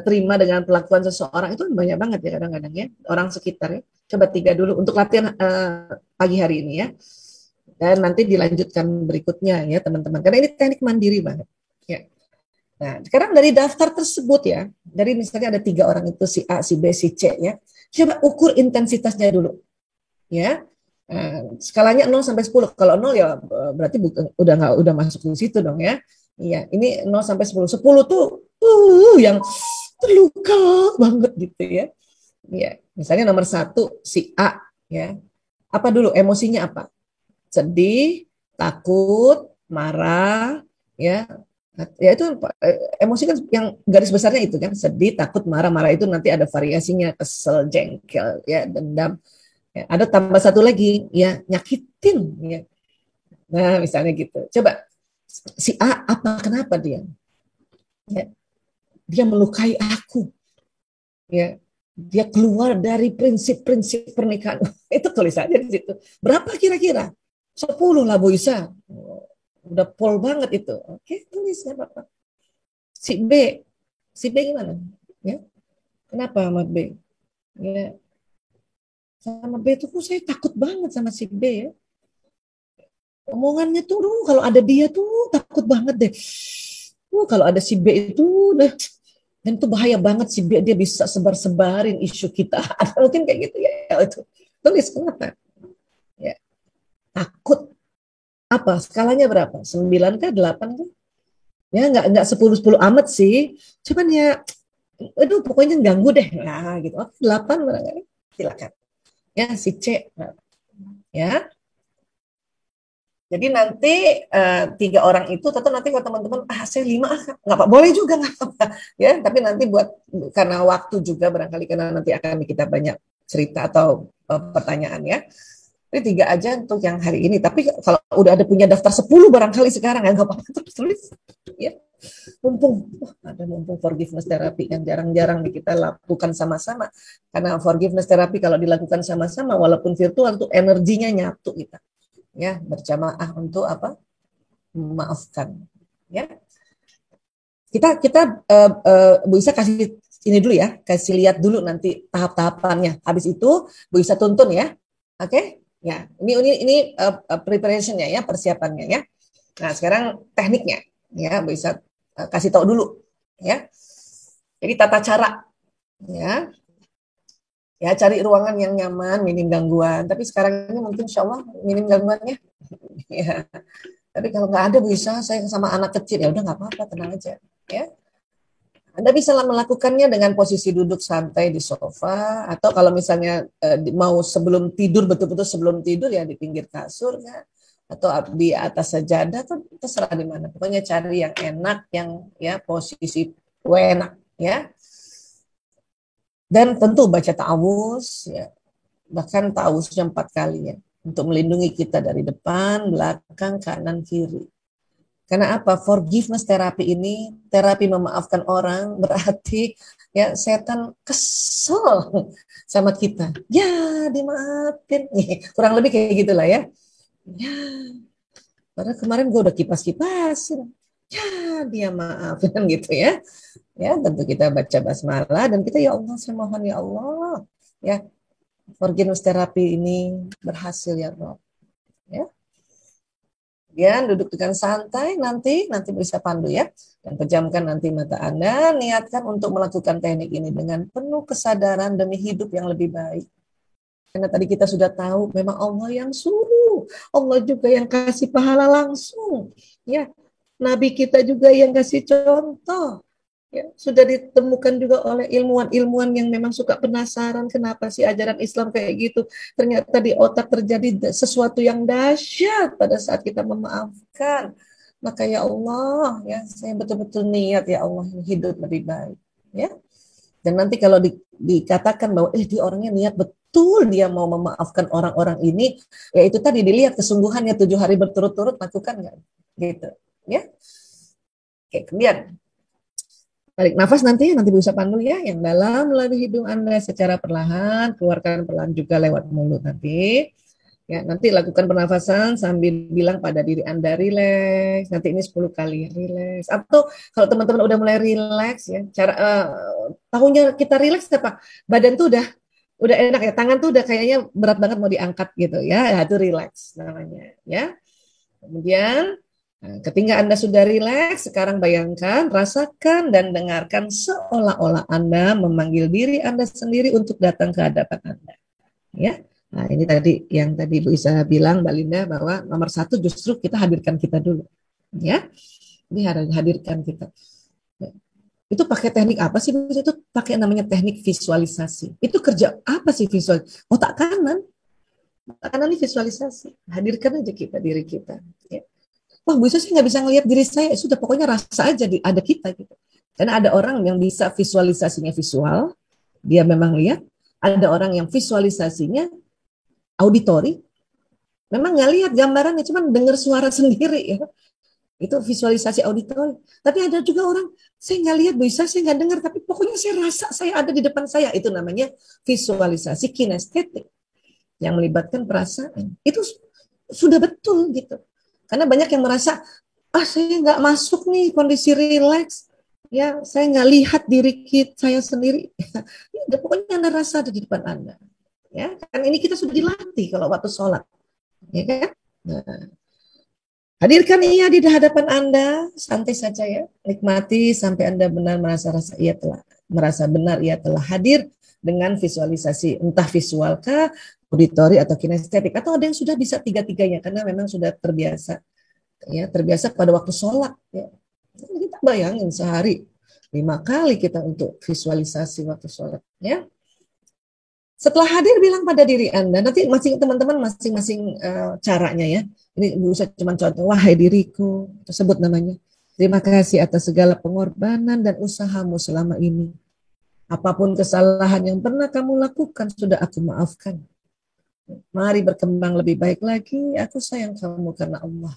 terima dengan perlakuan seseorang itu banyak banget ya kadang-kadang ya orang sekitar ya. Coba 3 dulu untuk latihan pagi hari ini ya. Dan nanti dilanjutkan berikutnya ya teman-teman. Karena ini teknik mandiri banget. Ya. Nah, sekarang dari daftar tersebut ya, dari misalnya ada 3 orang itu si A, si B, si C ya. Coba ukur intensitasnya dulu. Ya. Nah, skalanya 0 sampai 10. Kalau 0 ya berarti bukan udah masuk di situ dong ya. Iya, ini 0 sampai 10. 10 tuh yang terluka banget gitu ya. Iya, misalnya nomor 1 si A ya. Apa dulu emosinya apa? Sedih, takut, marah, ya. Ya itu emosi kan yang garis besarnya itu kan sedih, takut, marah. Marah itu nanti ada variasinya kesel, jengkel, ya dendam. Ya, ada tambah satu lagi, ya nyakitin, ya. Nah misalnya gitu. Coba si A apa kenapa dia? Ya, dia melukai aku, ya. Dia keluar dari prinsip-prinsip pernikahan. Itu tulis aja di situ. Berapa kira-kira? 10 lah Bu Isa. Udah pol banget itu. Oke, tulis ya Bapak. Si B, si B gimana? Ya, kenapa sama B? Ya, sama B itu kok saya takut banget sama si B ya. Omongannya tuh, kalau ada dia tuh takut banget deh. Kalau ada si B itu deh. Dan itu bahaya banget si B, dia bisa sebar-sebarin isu kita. Mungkin kayak gitu ya. Itu tulis kenapa? Ya, takut. Apa? Skalanya berapa? 9 kah? 8 kah? Ya nggak 10-10 amat sih. Cuman ya aduh pokoknya ganggu deh. Nah gitu. Oke, 8 barangkali. Silakan. Ya si C. Nah, ya. Jadi nanti 3 orang itu tetap nanti kalau teman-teman saya 5 nggak apa boleh juga nggak apa ya tapi nanti buat karena waktu juga barangkali karena nanti akan kita banyak cerita atau pertanyaan ya. Ini 3 aja untuk yang hari ini. Tapi kalau udah ada punya daftar 10 barangkali sekarang ya nggak apa-apa terus tulis ya. Mumpung forgiveness therapy yang jarang-jarang kita lakukan sama-sama. Karena forgiveness therapy kalau dilakukan sama-sama walaupun virtual tuh energinya nyatu kita. Ya, berjamaah untuk apa? Memaafkan. Ya. Kita Bu Isa kasih ini dulu ya, kasih lihat dulu nanti tahap-tahapannya. Habis itu Bu Isa tuntun ya. Oke? Okay? Ya, ini preparationnya ya, persiapannya ya. Nah, sekarang tekniknya ya, Bu Isa kasih tahu dulu ya. Jadi tata cara ya. Ya, cari ruangan yang nyaman, minim gangguan. Tapi sekarang ini mungkin insya Allah minim gangguannya. Ya. Tapi kalau nggak ada bisa saya sama anak kecil ya udah nggak apa-apa tenang aja ya. Anda bisa melakukannya dengan posisi duduk santai di sofa atau kalau misalnya mau sebelum tidur betul-betul sebelum tidur ya di pinggir kasur ya atau di atas sajadah tuh terserah di mana. Pokoknya cari yang enak yang ya posisi enak ya. Dan tentu baca ta'awuz ya. Bahkan ta'awuznya 4 kali ya untuk melindungi kita dari depan, belakang, kanan, kiri. Karena apa? Forgiveness terapi ini, terapi memaafkan orang, berarti ya setan kesel sama kita. Ya, dimaafin. Kurang lebih kayak gitulah ya. Ya, padahal kemarin gue udah kipas-kipasin. Ya, dia maafin gitu ya. Ya, tentu kita baca basmalah dan kita ya Allah, saya mohon ya Allah. Ya, forgiveness terapi ini berhasil ya Allah. Ya. Kemudian duduk dengan santai, nanti bisa pandu ya. Dan pejamkan nanti mata Anda, niatkan untuk melakukan teknik ini dengan penuh kesadaran demi hidup yang lebih baik. Karena tadi kita sudah tahu memang Allah yang suruh, Allah juga yang kasih pahala langsung. Ya, Nabi kita juga yang kasih contoh. Ya, sudah ditemukan juga oleh ilmuwan-ilmuwan yang memang suka penasaran kenapa sih ajaran Islam kayak gitu. Ternyata di otak terjadi sesuatu yang dahsyat pada saat kita memaafkan. Maka ya Allah, ya saya betul-betul niat ya Allah hidup lebih baik. Ya. Dan nanti kalau dikatakan bahwa dia orangnya niat betul dia mau memaafkan orang-orang ini, ya itu tadi dilihat kesungguhannya 7 hari berturut-turut lakukan nggak? Gitu. Ya. Oke, kemudian tarik nafas nanti bisa pandu ya, yang dalam melalui hidung Anda secara perlahan, keluarkan perlahan juga lewat mulut nanti. Ya, nanti lakukan pernafasan sambil bilang pada diri Anda rileks. Nanti ini 10 kali rileks. Atau kalau teman-teman udah mulai rileks ya, cara tahunya kita rileks apa? Badan tuh udah enak ya, tangan tuh udah kayaknya berat banget mau diangkat gitu ya. Ya itu rileks namanya ya. Kemudian ketika Anda sudah rileks, sekarang bayangkan, rasakan, dan dengarkan seolah-olah Anda memanggil diri Anda sendiri untuk datang ke hadapan Anda. Ya, nah ini tadi yang tadi Bu Isa bilang, Mbak Linda, bahwa nomor 1 justru kita hadirkan kita dulu. Ya, ini harus hadirkan kita. Itu pakai teknik apa sih? Itu pakai namanya teknik visualisasi. Itu kerja apa sih visual? Otak kanan. Otak kanan ini visualisasi. Hadirkan aja kita, diri kita. Ya. Wah, Bu Isa sih nggak bisa ngelihat diri saya. Sudah pokoknya rasa aja ada kita gitu. Karena ada orang yang bisa visualisasinya visual, dia memang lihat. Ada orang yang visualisasinya auditori, memang nggak lihat gambarannya, cuma dengar suara sendiri ya. Itu visualisasi auditori. Tapi ada juga orang, saya nggak lihat, bisa saya nggak dengar, tapi pokoknya saya rasa saya ada di depan saya. Itu namanya visualisasi kinestetik yang melibatkan perasaan. Itu sudah betul gitu. Karena banyak yang merasa, saya nggak masuk nih kondisi rileks. Ya, saya nggak lihat diri saya sendiri. Ya, pokoknya Anda rasa ada di depan Anda. Ya, kan ini kita sudah dilatih kalau waktu sholat. Ya kan? Nah, hadirkan ia di hadapan Anda, santai saja ya. Nikmati sampai Anda benar merasa benar ia telah hadir dengan visualisasi, entah visual kah, auditori atau kinestetik, atau ada yang sudah bisa tiga-tiganya karena memang sudah terbiasa. Ya, terbiasa pada waktu sholat. Ya. Kita bayangin sehari 5 kali kita untuk visualisasi waktu sholat. Ya. Setelah hadir bilang pada diri Anda, nanti teman-teman masing-masing caranya ya. Ini bisa cuma contoh, wahai diriku, tersebut namanya. Terima kasih atas segala pengorbanan dan usahamu selama ini. Apapun kesalahan yang pernah kamu lakukan, sudah aku maafkan. Mari berkembang lebih baik lagi, aku sayang kamu karena Allah.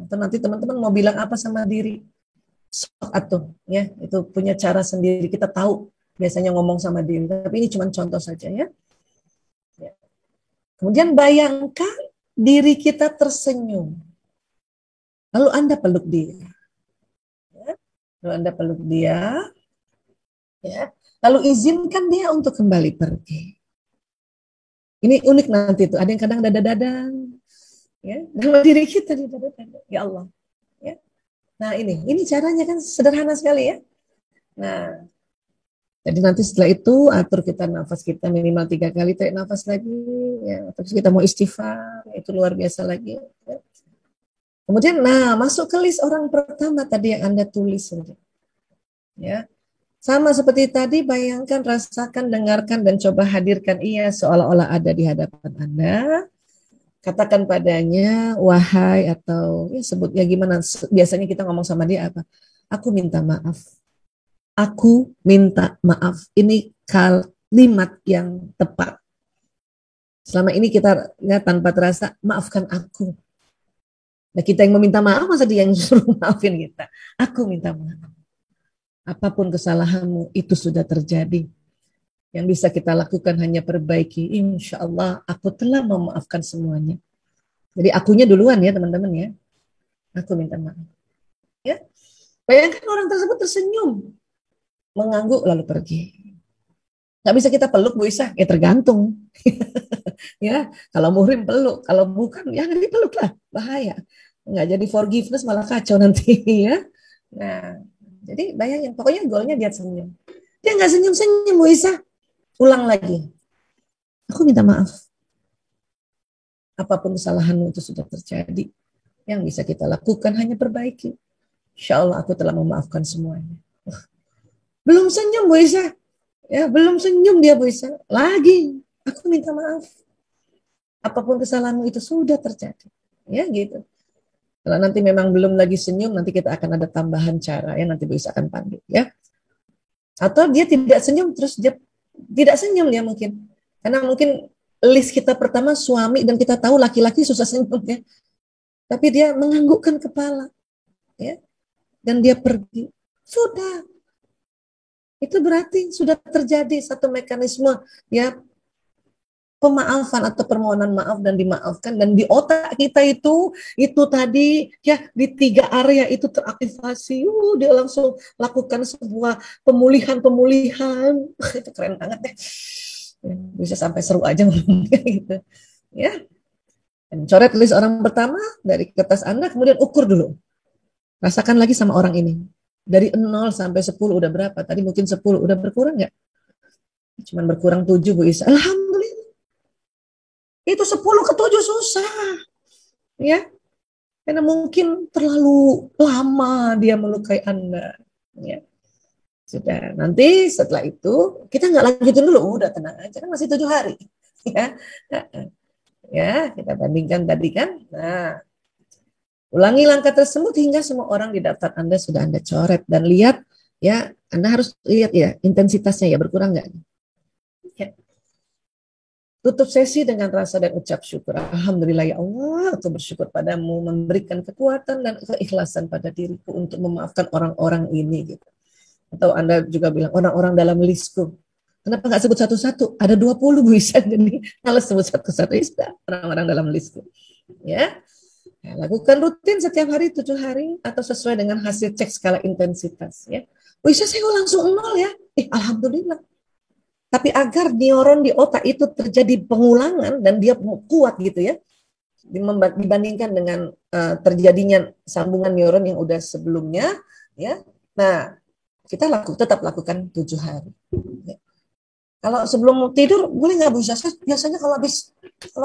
Atau nanti teman-teman mau bilang apa sama diri? Sok atuh, ya, itu punya cara sendiri, kita tahu biasanya ngomong sama diri, tapi ini cuma contoh saja ya. Kemudian bayangkan diri kita tersenyum. Lalu Anda peluk dia. Ya. Lalu Anda peluk dia. Ya. Lalu izinkan dia untuk kembali pergi. Ini unik nanti tuh. Ada yang kadang dada-dadang. Ya. Dalam diri kita di dada-dada. Ya Allah. Ya. Nah ini caranya kan sederhana sekali ya. Nah, jadi nanti setelah itu atur kita nafas kita minimal 3 kali, tarik nafas lagi, ya. Terus kita mau istighfar, itu luar biasa lagi. Ya. Kemudian, masuk ke list orang pertama tadi yang Anda tulis, ya. Sama seperti tadi, bayangkan, rasakan, dengarkan, dan coba hadirkan ia seolah-olah ada di hadapan Anda. Katakan padanya, wahai, atau ya sebutnya gimana? Biasanya kita ngomong sama dia apa? Aku minta maaf. Aku minta maaf. Ini kalimat yang tepat. Selama ini kita tanpa terasa, maafkan aku. Nah, kita yang meminta maaf, masa dia yang suruh maafin kita? Aku minta maaf. Apapun kesalahanmu, itu sudah terjadi. Yang bisa kita lakukan hanya perbaiki. Insya Allah, aku telah memaafkan semuanya. Jadi akunya duluan ya teman-teman ya. Aku minta maaf. Ya. Bayangkan orang tersebut tersenyum. Mengangguk lalu pergi. Nggak bisa kita peluk Bu Isa, ya tergantung. Ya, kalau muhrim peluk, kalau bukan ya nggak dipeluk lah, bahaya. nggak jadi forgiveness malah kacau nanti ya. Nah, jadi bayangin, pokoknya goalnya dia senyum. Dia nggak senyum-senyum, Bu Isa. Ulang lagi. Aku minta maaf. Apapun kesalahanmu itu sudah terjadi. Yang bisa kita lakukan hanya perbaiki. Insya Allah aku telah memaafkan semuanya. Belum senyum Bu Isa. Ya, belum senyum dia Bu Isa. Lagi, aku minta maaf. Apapun kesalahanmu itu sudah terjadi. Ya gitu. Kalau nanti memang belum lagi senyum, nanti kita akan ada tambahan cara ya, nanti Bu Isa akan panggil ya. Atau dia tidak senyum, terus dia tidak senyum dia mungkin. Karena mungkin list kita pertama suami dan kita tahu laki-laki susah senyum ya. Tapi dia menganggukkan kepala ya. Dan dia pergi. Sudah. Itu berarti sudah terjadi satu mekanisme ya pemaafan atau permohonan maaf dan dimaafkan, dan di otak kita itu tadi ya di 3 area itu teraktivasi. Dia langsung lakukan sebuah pemulihan itu keren banget deh ya, bisa sampai seru aja ngomongnya gitu ya. Dan coret list orang pertama dari kertas Anda, kemudian ukur dulu, rasakan lagi sama orang ini dari 0 sampai 10 udah berapa tadi, mungkin 10 udah berkurang nggak, cuman berkurang 7 Bu Isa, alhamdulillah. Itu 10 ke 7 susah. Ya, karena mungkin terlalu lama dia melukai Anda. Ya, sudah. Nanti setelah itu kita nggak lanjutin dulu, udah tenang aja kan masih 7 hari. Ya, ya kita bandingkan tadi kan. Nah, ulangi langkah tersebut hingga semua orang di daftar Anda sudah Anda coret, dan lihat ya, Anda harus lihat ya intensitasnya ya berkurang nggak. Ya. Tutup sesi dengan rasa dan ucap syukur. Alhamdulillah ya Allah, aku bersyukur padamu memberikan kekuatan dan keikhlasan pada diriku untuk memaafkan orang-orang ini. Gitu. Atau Anda juga bilang orang-orang dalam listku. Kenapa nggak sebut satu-satu? Ada 20 bisa, jadi males sebut satu-satu. Ya, orang-orang dalam listku. Ya. Nah, lakukan rutin setiap hari 7 hari atau sesuai dengan hasil cek skala intensitas. Ya. Bisa saya langsung 0 ya? Alhamdulillah. Tapi agar neuron di otak itu terjadi pengulangan dan dia kuat gitu ya, dibandingkan dengan terjadinya sambungan neuron yang udah sebelumnya ya. Nah, kita tetap lakukan 7 hari. Ya. Kalau sebelum tidur boleh nggak bisa? Biasanya kalau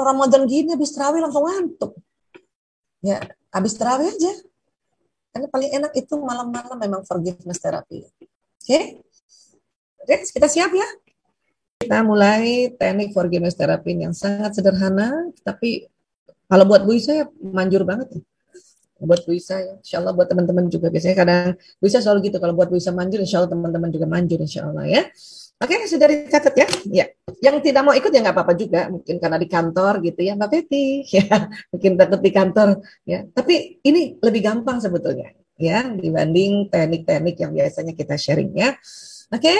Ramadan gini habis terawih langsung ngantuk. Ya, habis terawih aja. Karena paling enak itu malam-malam memang forgiveness therapy. Oke? Oke, kita siap ya? Kita mulai teknik forgiveness therapy yang sangat sederhana, tapi kalau buat Bu Isa ya manjur banget ya. Buat Bu Isa ya, insya Allah buat teman-teman juga. Biasanya kadang Bu Isa selalu gitu, kalau buat Bu Isa manjur, insya Allah teman-teman juga manjur, insya Allah ya. Oke, sudah dicatat ya? Ya. Yang tidak mau ikut ya nggak apa-apa juga, mungkin karena di kantor gitu ya, Mbak Peti, ya, mungkin takut di kantor, ya. Tapi ini lebih gampang sebetulnya, ya, dibanding teknik-teknik yang biasanya kita sharing ya. Oke,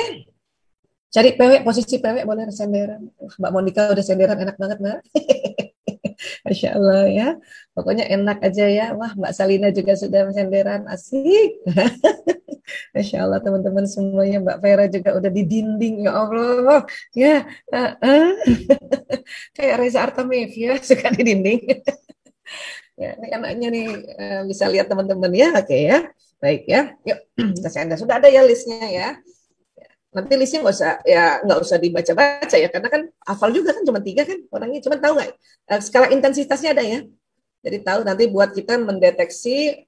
cari PW, posisi PW boleh senderan. Mbak Monica udah senderan enak banget, Mbak. Masya Allah ya. Pokoknya enak aja ya. Wah, Mbak Salina juga sudah senderan. Asik. Masya Allah teman-teman semuanya. Mbak Vera juga udah di dinding. Ya Allah. Ya. Kayak Reza Artamevia ya, suka di dinding. Ya, ini anaknya nih bisa lihat teman-teman ya. Oke ya. Baik ya. Yuk, Anda sudah ada ya listnya ya. Nanti listnya nggak usah dibaca-baca ya, karena kan hafal juga kan, cuma 3 kan orangnya, cuma tahu nggak skala intensitasnya ada ya, jadi tahu nanti buat kita mendeteksi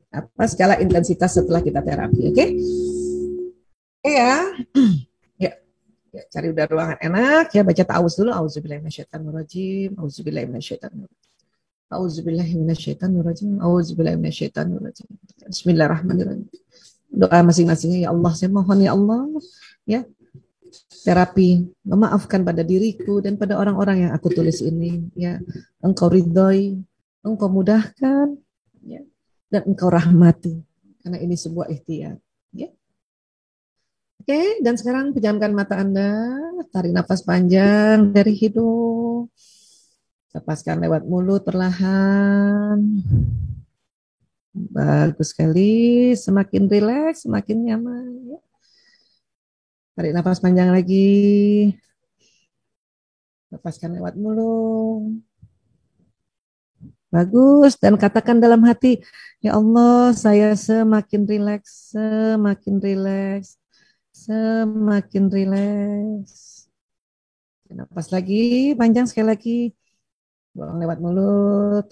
apa skala intensitas setelah kita terapi. Oke? Ya, ya, ya, cari udah ruangan enak ya, baca ta'awuz dulu. Auzubillahiminasyaitonirrajim, auzubillahiminasyaitonirrajim, auzubillahiminasyaitonirrajim, auzubillahiminasyaitonirrajim. Bismillahirrahmanirrahim. Doa masing-masingnya, ya Allah saya mohon ya Allah ya, terapi memaafkan pada diriku dan pada orang-orang yang aku tulis ini ya, Engkau ridhoi, Engkau mudahkan ya, dan Engkau rahmati, karena ini sebuah ikhtiar ya. Oke, dan sekarang pejamkan mata Anda, tarik nafas panjang dari hidung, lepaskan lewat mulut perlahan. Bagus sekali, semakin rileks, semakin nyaman. Ya. Tarik nafas panjang lagi. Lepaskan lewat mulut. Bagus. Dan katakan dalam hati, ya Allah, saya semakin rileks, semakin rileks, semakin rileks. Napas lagi, panjang sekali lagi. Buang lewat mulut.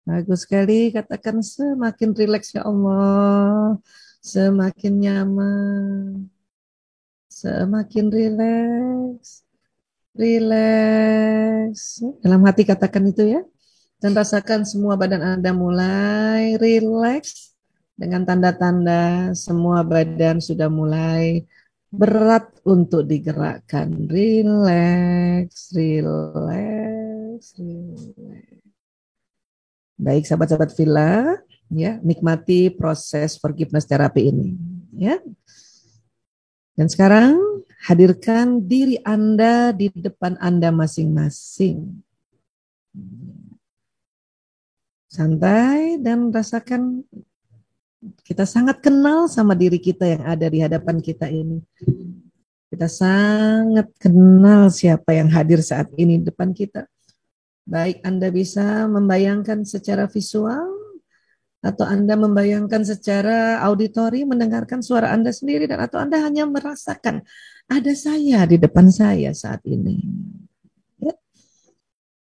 Bagus sekali, katakan semakin rileks ya Allah, semakin nyaman, semakin rileks, rileks. Dalam hati katakan itu ya, dan rasakan semua badan Anda mulai rileks dengan tanda-tanda semua badan sudah mulai berat untuk digerakkan. Rileks, rileks, rileks. Baik, sahabat-sahabat Villa, ya, nikmati proses forgiveness terapi ini, ya. Dan sekarang hadirkan diri Anda di depan Anda masing-masing. Santai dan rasakan kita sangat kenal sama diri kita yang ada di hadapan kita ini. Kita sangat kenal siapa yang hadir saat ini di depan kita. Baik Anda bisa membayangkan secara visual, atau Anda membayangkan secara auditori, mendengarkan suara Anda sendiri, dan atau Anda hanya merasakan ada saya di depan saya saat ini. Ya.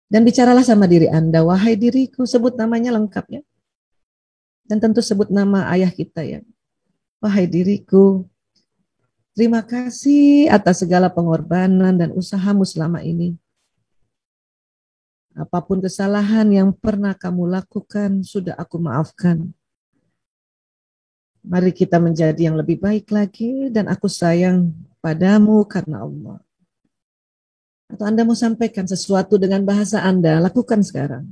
Dan bicaralah sama diri Anda, wahai diriku, sebut namanya lengkap ya. Dan tentu sebut nama ayah kita ya. Wahai diriku, terima kasih atas segala pengorbanan dan usahamu selama ini. Apapun kesalahan yang pernah kamu lakukan, sudah aku maafkan. Mari kita menjadi yang lebih baik lagi, dan aku sayang padamu karena Allah. Atau Anda mau sampaikan sesuatu dengan bahasa Anda, lakukan sekarang.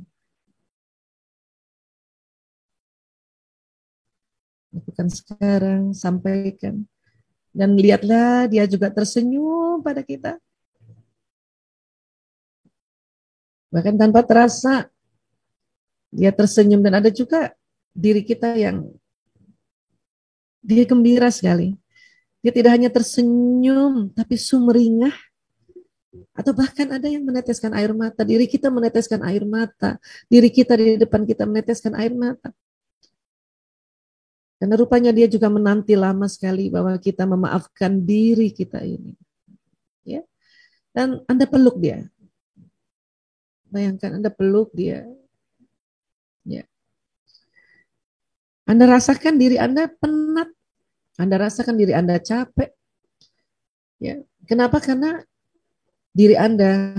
Lakukan sekarang, sampaikan. Dan lihatlah dia juga tersenyum pada kita. Bahkan tanpa terasa, dia tersenyum. Dan ada juga diri kita yang dia gembira sekali. Dia tidak hanya tersenyum, tapi sumringah. Atau bahkan ada yang meneteskan air mata. Diri kita meneteskan air mata. Diri kita di depan kita meneteskan air mata. Karena rupanya dia juga menanti lama sekali bahwa kita memaafkan diri kita ini. Ya. Dan Anda peluk dia. Bayangkan Anda peluk dia. Ya. Anda rasakan diri Anda penat. Anda rasakan diri Anda capek. Ya. Kenapa? Karena diri Anda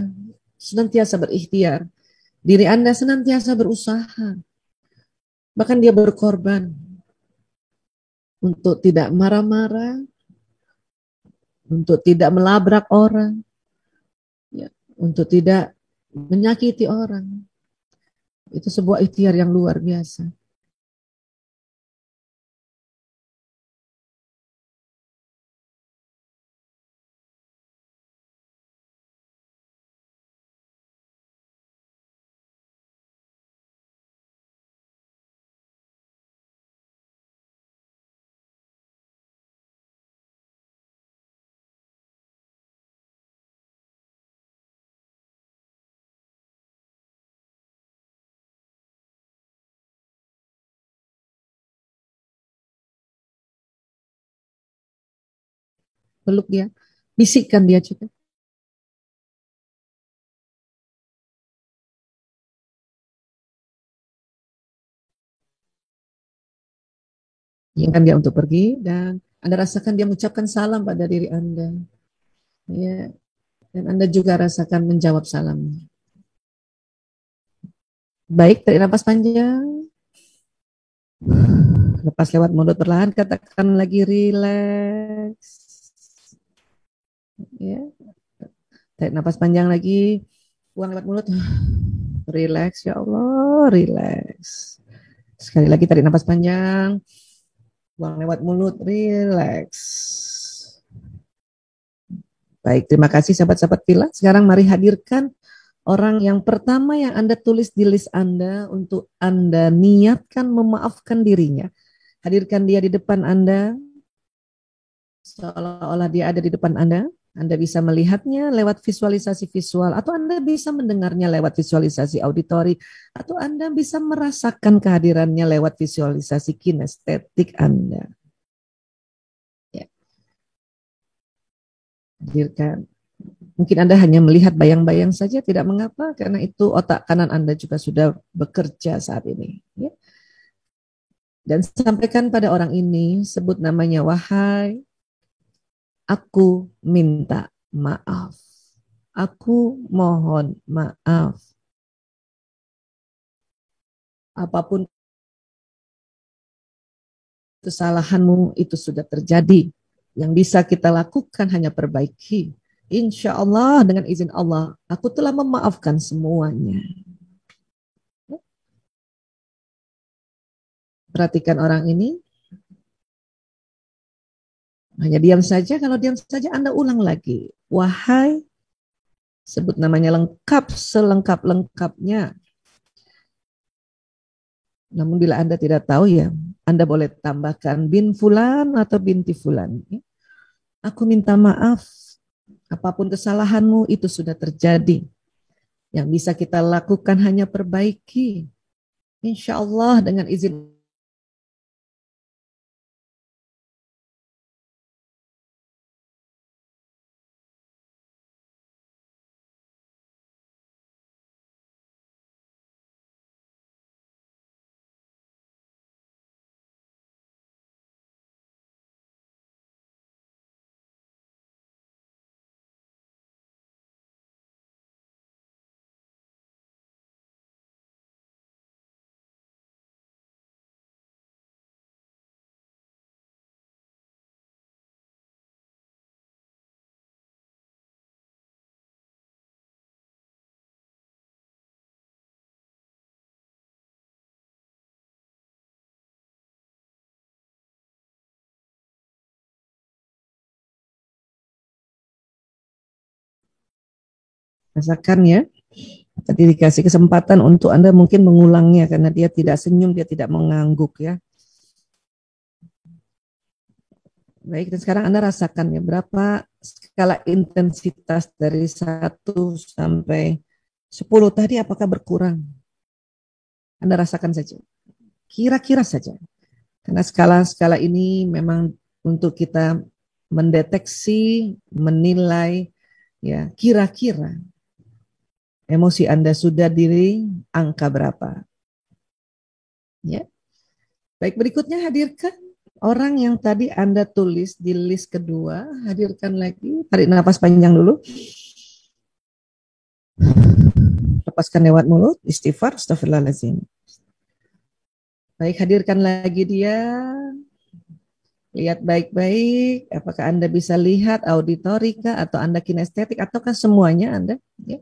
senantiasa berikhtiar. Diri Anda senantiasa berusaha. Bahkan dia berkorban untuk tidak marah-marah, untuk tidak melabrak orang, ya, untuk tidak menyakiti orang. Itu sebuah ikhtiar yang luar biasa. Peluk dia, bisikkan dia juga. Inginkan dia untuk pergi, dan Anda rasakan dia mengucapkan salam pada diri Anda. Ya, dan Anda juga rasakan menjawab salamnya. Baik, tarik nafas panjang. Lepas lewat mulut perlahan, katakan lagi rileks. Ya. Tarik nafas panjang lagi. Buang lewat mulut. Rileks ya Allah, rileks. Sekali lagi tarik nafas panjang. Buang lewat mulut, rileks. Baik, terima kasih sahabat-sahabat Villa. Sekarang mari hadirkan orang yang pertama yang Anda tulis di list Anda untuk Anda niatkan memaafkan dirinya. Hadirkan dia di depan Anda, seolah-olah dia ada di depan Anda. Anda bisa melihatnya lewat visualisasi visual, atau Anda bisa mendengarnya lewat visualisasi auditori, atau Anda bisa merasakan kehadirannya lewat visualisasi kinestetik Anda. Ya. Hadirkan. Mungkin Anda hanya melihat bayang-bayang saja, tidak mengapa, karena itu otak kanan Anda juga sudah bekerja saat ini. Ya. Dan sampaikan pada orang ini, sebut namanya, wahai, aku minta maaf. Aku mohon maaf. Apapun kesalahanmu itu sudah terjadi. Yang bisa kita lakukan hanya perbaiki. Insya Allah dengan izin Allah, aku telah memaafkan semuanya. Perhatikan orang ini. Hanya diam saja, kalau diam saja Anda ulang lagi. Wahai, sebut namanya lengkap, selengkap-lengkapnya. Namun bila Anda tidak tahu ya, Anda boleh tambahkan bin fulan atau binti fulan. Aku minta maaf, apapun kesalahanmu itu sudah terjadi. Yang bisa kita lakukan hanya perbaiki. Insya Allah dengan izin rasakan ya. Tadi dikasih kesempatan untuk Anda mungkin mengulangnya karena dia tidak senyum, dia tidak mengangguk ya. Baik, dan sekarang Anda rasakan ya berapa skala intensitas dari 1 sampai 10 tadi, apakah berkurang? Anda rasakan saja. Kira-kira saja. Karena skala-skala ini memang untuk kita mendeteksi, menilai ya kira-kira emosi Anda sudah di angka berapa. Ya. Baik, berikutnya hadirkan orang yang tadi Anda tulis di list kedua, hadirkan lagi, tarik nafas panjang dulu. Lepaskan lewat mulut, istighfar, astagfirullahaladzim. Baik, hadirkan lagi dia. Lihat baik-baik, apakah Anda bisa lihat auditorika atau Anda kinestetik ataukah semuanya Anda. Ya.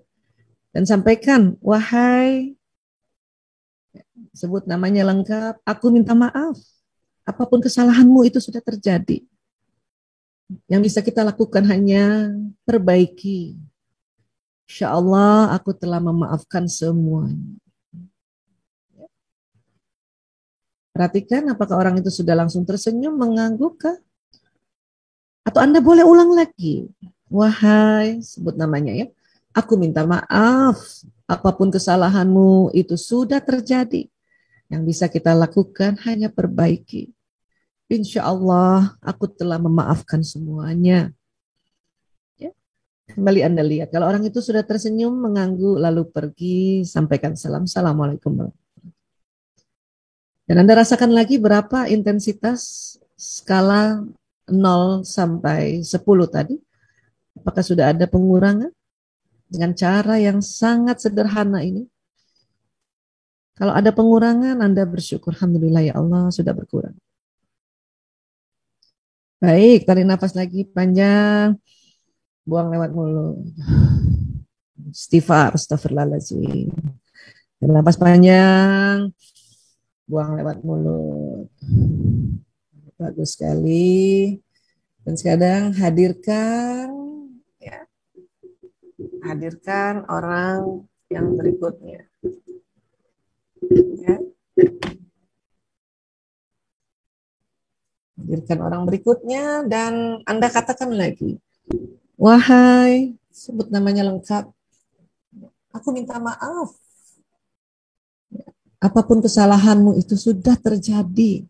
Dan sampaikan, wahai, sebut namanya lengkap, aku minta maaf. Apapun kesalahanmu itu sudah terjadi. Yang bisa kita lakukan hanya perbaiki. Insya Allah aku telah memaafkan semuanya. Perhatikan apakah orang itu sudah langsung tersenyum, mengangguk kah? Atau Anda boleh ulang lagi. Wahai, sebut namanya ya. Aku minta maaf. Apapun kesalahanmu itu sudah terjadi. Yang bisa kita lakukan hanya perbaiki. Insya Allah aku telah memaafkan semuanya. Ya. Kembali Anda lihat. Kalau orang itu sudah tersenyum, mengangguk, lalu pergi, sampaikan salam. Assalamualaikum. Dan Anda rasakan lagi berapa intensitas skala 0 sampai 10 tadi. Apakah sudah ada pengurangan? Dengan cara yang sangat sederhana ini. Kalau ada pengurangan, Anda bersyukur. Alhamdulillah ya Allah sudah berkurang. Baik, tarik nafas lagi panjang. Buang lewat mulut. Istighfar, astagfirullahaladzim. Tarik nafas panjang. Buang lewat mulut. Bagus sekali. Dan sekarang hadirkan ya. Hadirkan orang yang berikutnya. Ya. Hadirkan orang berikutnya dan Anda katakan lagi. Wahai, sebut namanya lengkap. Aku minta maaf. Apapun kesalahanmu itu sudah terjadi.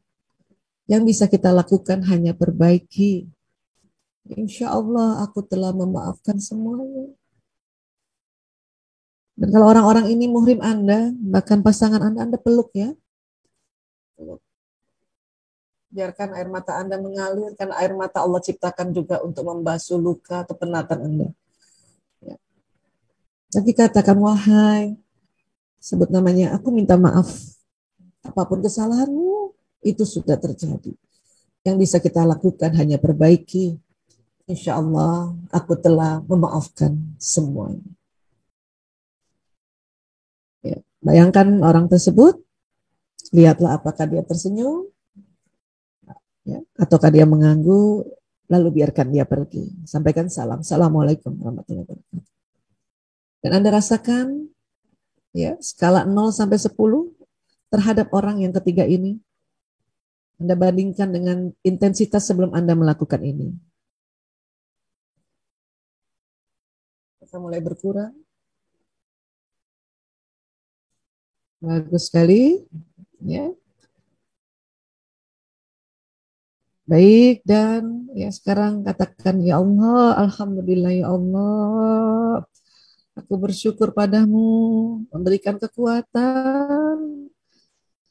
Yang bisa kita lakukan hanya perbaiki. Insya Allah aku telah memaafkan semuanya. Dan kalau orang-orang ini muhrim Anda, bahkan pasangan Anda peluk ya. Biarkan air mata Anda mengalir, karena air mata Allah ciptakan juga untuk membasuh luka atau penatan Anda. Ya. Jadi katakan, wahai, sebut namanya, aku minta maaf. Apapun kesalahanmu, itu sudah terjadi. Yang bisa kita lakukan hanya perbaiki. Insya Allah, aku telah memaafkan semuanya. Ya. Bayangkan orang tersebut, lihatlah apakah dia tersenyum, ya, ataukah dia mengganggu, lalu biarkan dia pergi. Sampaikan salam. Assalamualaikum warahmatullahi wabarakatuh. Dan Anda rasakan ya skala 0 sampai 10 terhadap orang yang ketiga ini. Anda bandingkan dengan intensitas sebelum Anda melakukan ini. Kita mulai berkurang. Bagus sekali. Ya. Baik, dan ya sekarang katakan, ya Allah, Alhamdulillah ya Allah, aku bersyukur padamu, memberikan kekuatan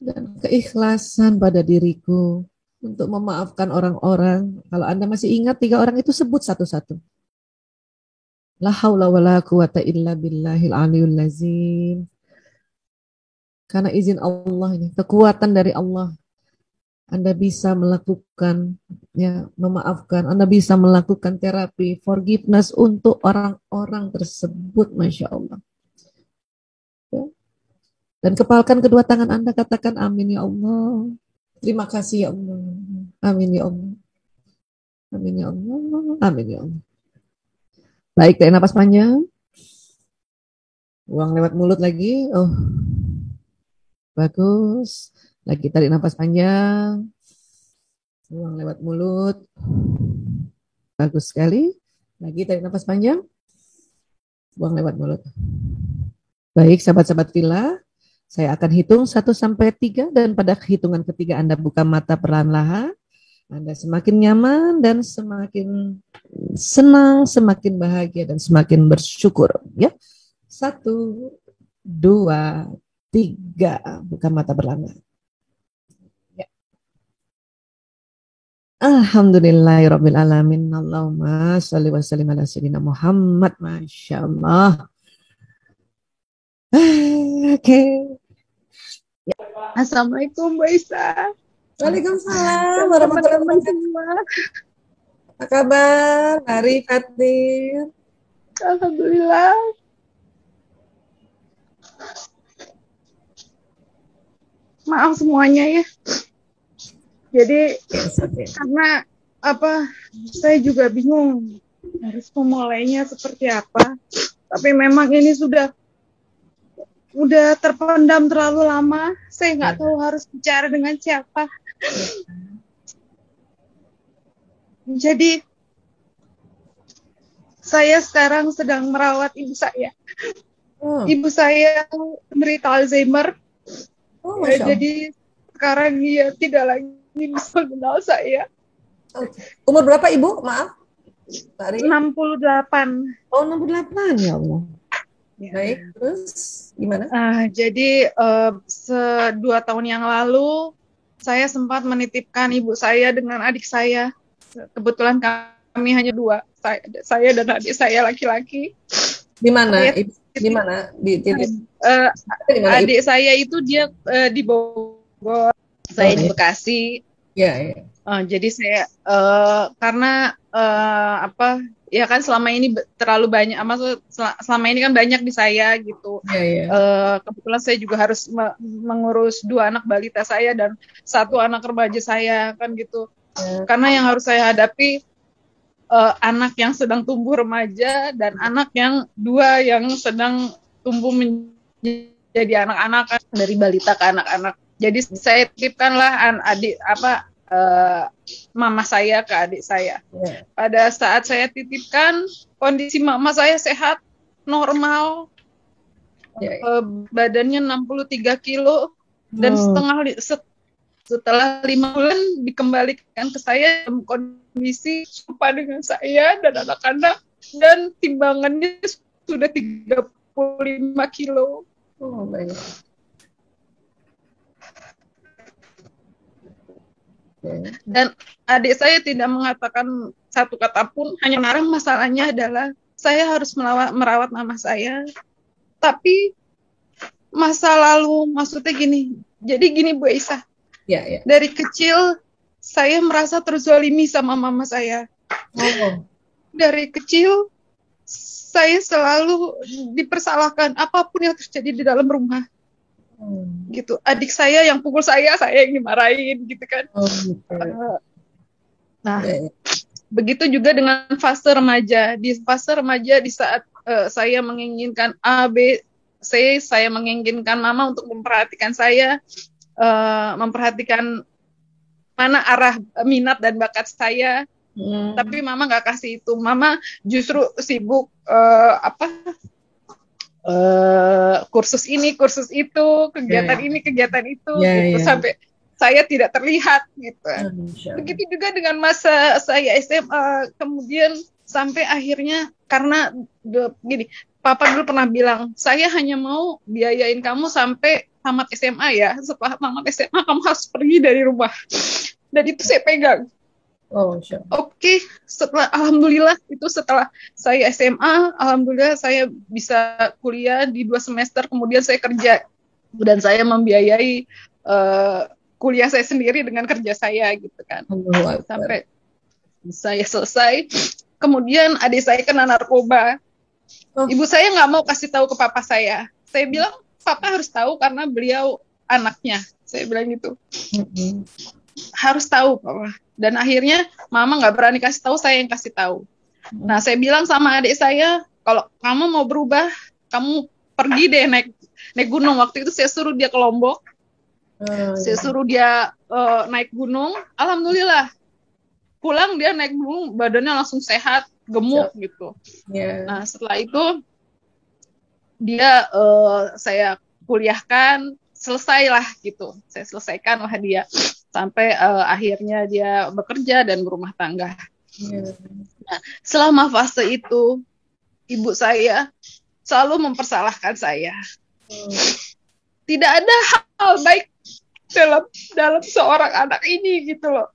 dan keikhlasan pada diriku untuk memaafkan orang-orang. Kalau Anda masih ingat 3 orang itu, sebut satu-satu. La haula wa la quwata illa billahil aliyul lazim. Karena izin Allah ini, kekuatan dari Allah, Anda bisa melakukan, ya, memaafkan. Anda bisa melakukan terapi forgiveness untuk orang-orang tersebut, Masya Allah. Ya. Dan kepalkan kedua tangan Anda, katakan amin ya Allah. Terima kasih ya Allah. Amin ya Allah. Amin ya Allah. Amin ya Allah. Baik, tarik nafas panjang. Buang lewat mulut lagi. Oh, bagus. Lagi tarik nafas panjang. Buang lewat mulut. Bagus sekali. Lagi tarik nafas panjang. Buang lewat mulut. Baik, sahabat-sahabat Villa. Saya akan hitung 1 sampai 3 dan pada hitungan ketiga Anda buka mata perlahan-lahan. Anda semakin nyaman dan semakin senang, semakin bahagia dan semakin bersyukur. Ya, 1, 2, 3. Buka mata perlahan-lahan. Ya. Alhamdulillahirabbil alamin. Allahumma shalli wa sallim ala sayyidina Muhammad. Masya Allah. Oke. Ya.
Assalamualaikum Mbak Isa.
Waalaikumsalam warahmatullahi wabarakatuh. Apa kabar? Hari Fatir.
Alhamdulillah. Maaf semuanya ya. Jadi karena saya juga bingung harus memulainya seperti apa. Tapi memang ini udah terpendam terlalu lama. Saya nggak tahu harus bicara dengan siapa. Jadi saya sekarang sedang merawat ibu saya. Ibu saya menderita Alzheimer. Jadi sekarang dia tidak lagi bisa mengenal saya.
Umur berapa Ibu? Maaf.
68.
Oh, 68 ya Allah. Ya. Baik, terus gimana?
Jadi 2 tahun yang lalu saya sempat menitipkan ibu saya dengan adik saya. Kebetulan kami hanya 2, saya dan adik saya laki-laki.
Di mana? Di mana?
Adik saya itu dia di Bogor, saya di Bekasi.
Ya.
Jadi saya karena ya kan selama ini terlalu banyak, selama ini kan banyak di saya gitu. Kebetulan saya juga harus mengurus 2 anak balita saya dan 1 anak remaja saya kan gitu. Karena yang harus saya hadapi anak yang sedang tumbuh remaja dan anak yang 2 yang sedang tumbuh menjadi anak-anak, dari balita ke anak-anak. Jadi saya titipkanlah mama saya ke adik saya. Pada saat saya titipkan, kondisi mama saya sehat, normal, badannya 63 kilo, dan setelah 5 bulan dikembalikan ke saya dalam kondisi serupa dengan saya dan anak-anak, dan timbangannya sudah 35 kilo.
Oh, baik.
Dan adik saya tidak mengatakan satu kata pun, hanya marah. Masalahnya adalah saya harus merawat mama saya. Tapi masa lalu, maksudnya gini, jadi gini Bu Aisyah, dari kecil saya merasa terzalimi sama mama saya. Dari kecil saya selalu dipersalahkan apapun yang terjadi di dalam rumah. Gitu. Adik saya yang pukul saya yang dimarahin gitu kan. Nah, begitu juga dengan fase remaja. Di fase remaja, di saat saya menginginkan A, B, C, saya menginginkan mama untuk memperhatikan saya, memperhatikan mana arah minat dan bakat saya. Tapi mama nggak kasih itu. Mama justru sibuk kursus ini, kursus itu, kegiatan ini, kegiatan itu, gitu. Sampai saya tidak terlihat gitu. Begitu juga dengan masa saya SMA, kemudian sampai akhirnya karena gini, Papa dulu pernah bilang, saya hanya mau biayain kamu sampai tamat SMA ya. Setelah tamat SMA kamu harus pergi dari rumah. Dan itu saya pegang. Oke, alhamdulillah itu setelah saya SMA, alhamdulillah saya bisa kuliah di 2 semester, kemudian saya kerja dan saya membiayai kuliah saya sendiri dengan kerja saya gitu kan. Sampai saya selesai, kemudian adik saya kena narkoba. Ibu saya nggak mau kasih tahu ke papa saya. Saya bilang papa harus tahu karena beliau anaknya. Saya bilang gitu. Harus tahu papa. Dan akhirnya mama nggak berani kasih tahu, saya yang kasih tahu. Nah, saya bilang sama adik saya, kalau kamu mau berubah, kamu pergi deh naik gunung. Waktu itu saya suruh dia ke Lombok, saya suruh dia naik gunung. Alhamdulillah, pulang dia naik gunung, badannya langsung sehat, gemuk gitu. Nah, setelah itu dia saya kuliahkan, selesailah gitu. Saya selesaikanlah dia. Sampai akhirnya dia bekerja dan berumah tangga. Nah, selama fase itu, ibu saya selalu mempersalahkan saya. Tidak ada hal baik dalam seorang anak ini gitu loh.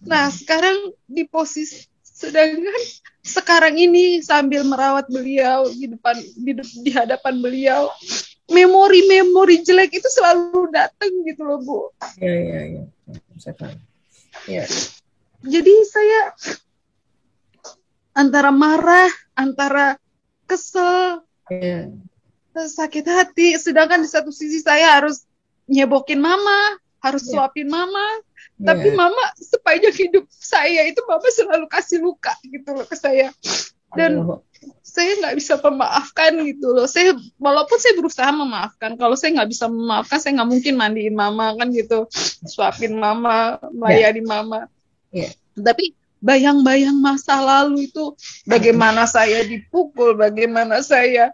Nah, sekarang di posisi, sedangkan sekarang ini sambil merawat beliau di hadapan beliau, memori jelek itu selalu datang gitu loh Bu.
Iya.
Jadi saya antara marah, antara kesel, sakit hati. Sedangkan di satu sisi saya harus nyebokin mama, harus suapin mama. Tapi mama sepanjang hidup saya itu mama selalu kasih luka gitu loh ke saya. Dan saya nggak bisa memaafkan gitu loh. Walaupun saya berusaha memaafkan, kalau saya nggak bisa memaafkan, saya nggak mungkin mandiin mama kan gitu, suapin mama, melayani mama. Tapi bayang-bayang masa lalu itu, bagaimana saya dipukul, bagaimana saya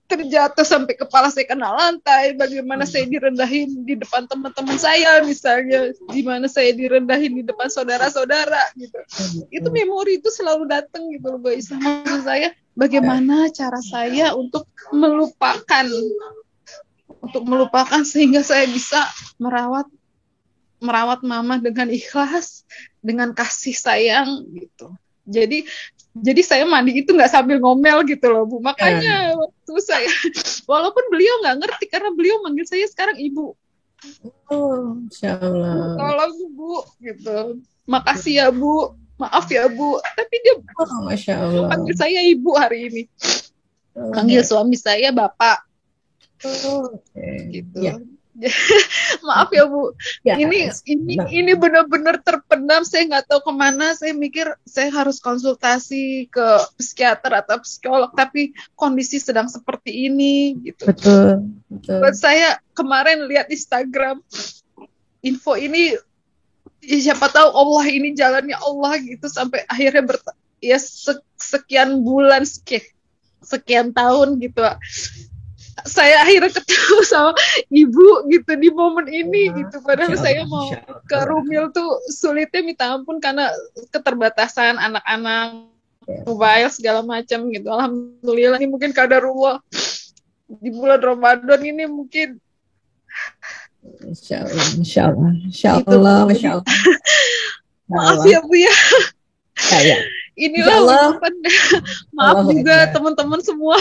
terjatuh sampai kepala saya kena lantai, bagaimana saya direndahin di depan teman-teman saya misalnya, di mana saya direndahin di depan saudara-saudara gitu. Itu memori itu selalu datang gitu loh guys. Maksud saya bagaimana cara saya untuk melupakan sehingga saya bisa merawat mama dengan ikhlas, dengan kasih sayang gitu. Jadi saya mandi itu nggak sambil ngomel gitu loh Bu. Makanya waktu saya, walaupun beliau nggak ngerti karena beliau manggil saya sekarang ibu.
Insya Allah.
Tolong Bu gitu. Makasih ya Bu. Maaf ya Bu. Tapi dia
Masya Allah.
panggil saya ibu hari ini. Panggil suami saya bapak. Gitu. Maaf ya Bu, ini benar-benar terpendam. Saya nggak tahu kemana. Saya mikir saya harus konsultasi ke psikiater atau psikolog, tapi kondisi sedang seperti ini gitu.
Betul.
Buat saya kemarin lihat Instagram info ini, ya siapa tahu Allah ini jalannya Allah gitu, sampai akhirnya sekian bulan, sekian tahun gitu, saya akhirnya ketemu sama ibu gitu di momen ini gitu. Padahal saya mau ke Rumil tuh sulitnya minta ampun karena keterbatasan anak-anak, mobile segala macam gitu. Alhamdulillah ini mungkin kadarullah di bulan Ramadan ini mungkin.
Insya Allah, Insya Allah.
Maaf ya Bu ya.
Ya.
Inilah maaf Allah juga teman-teman semua.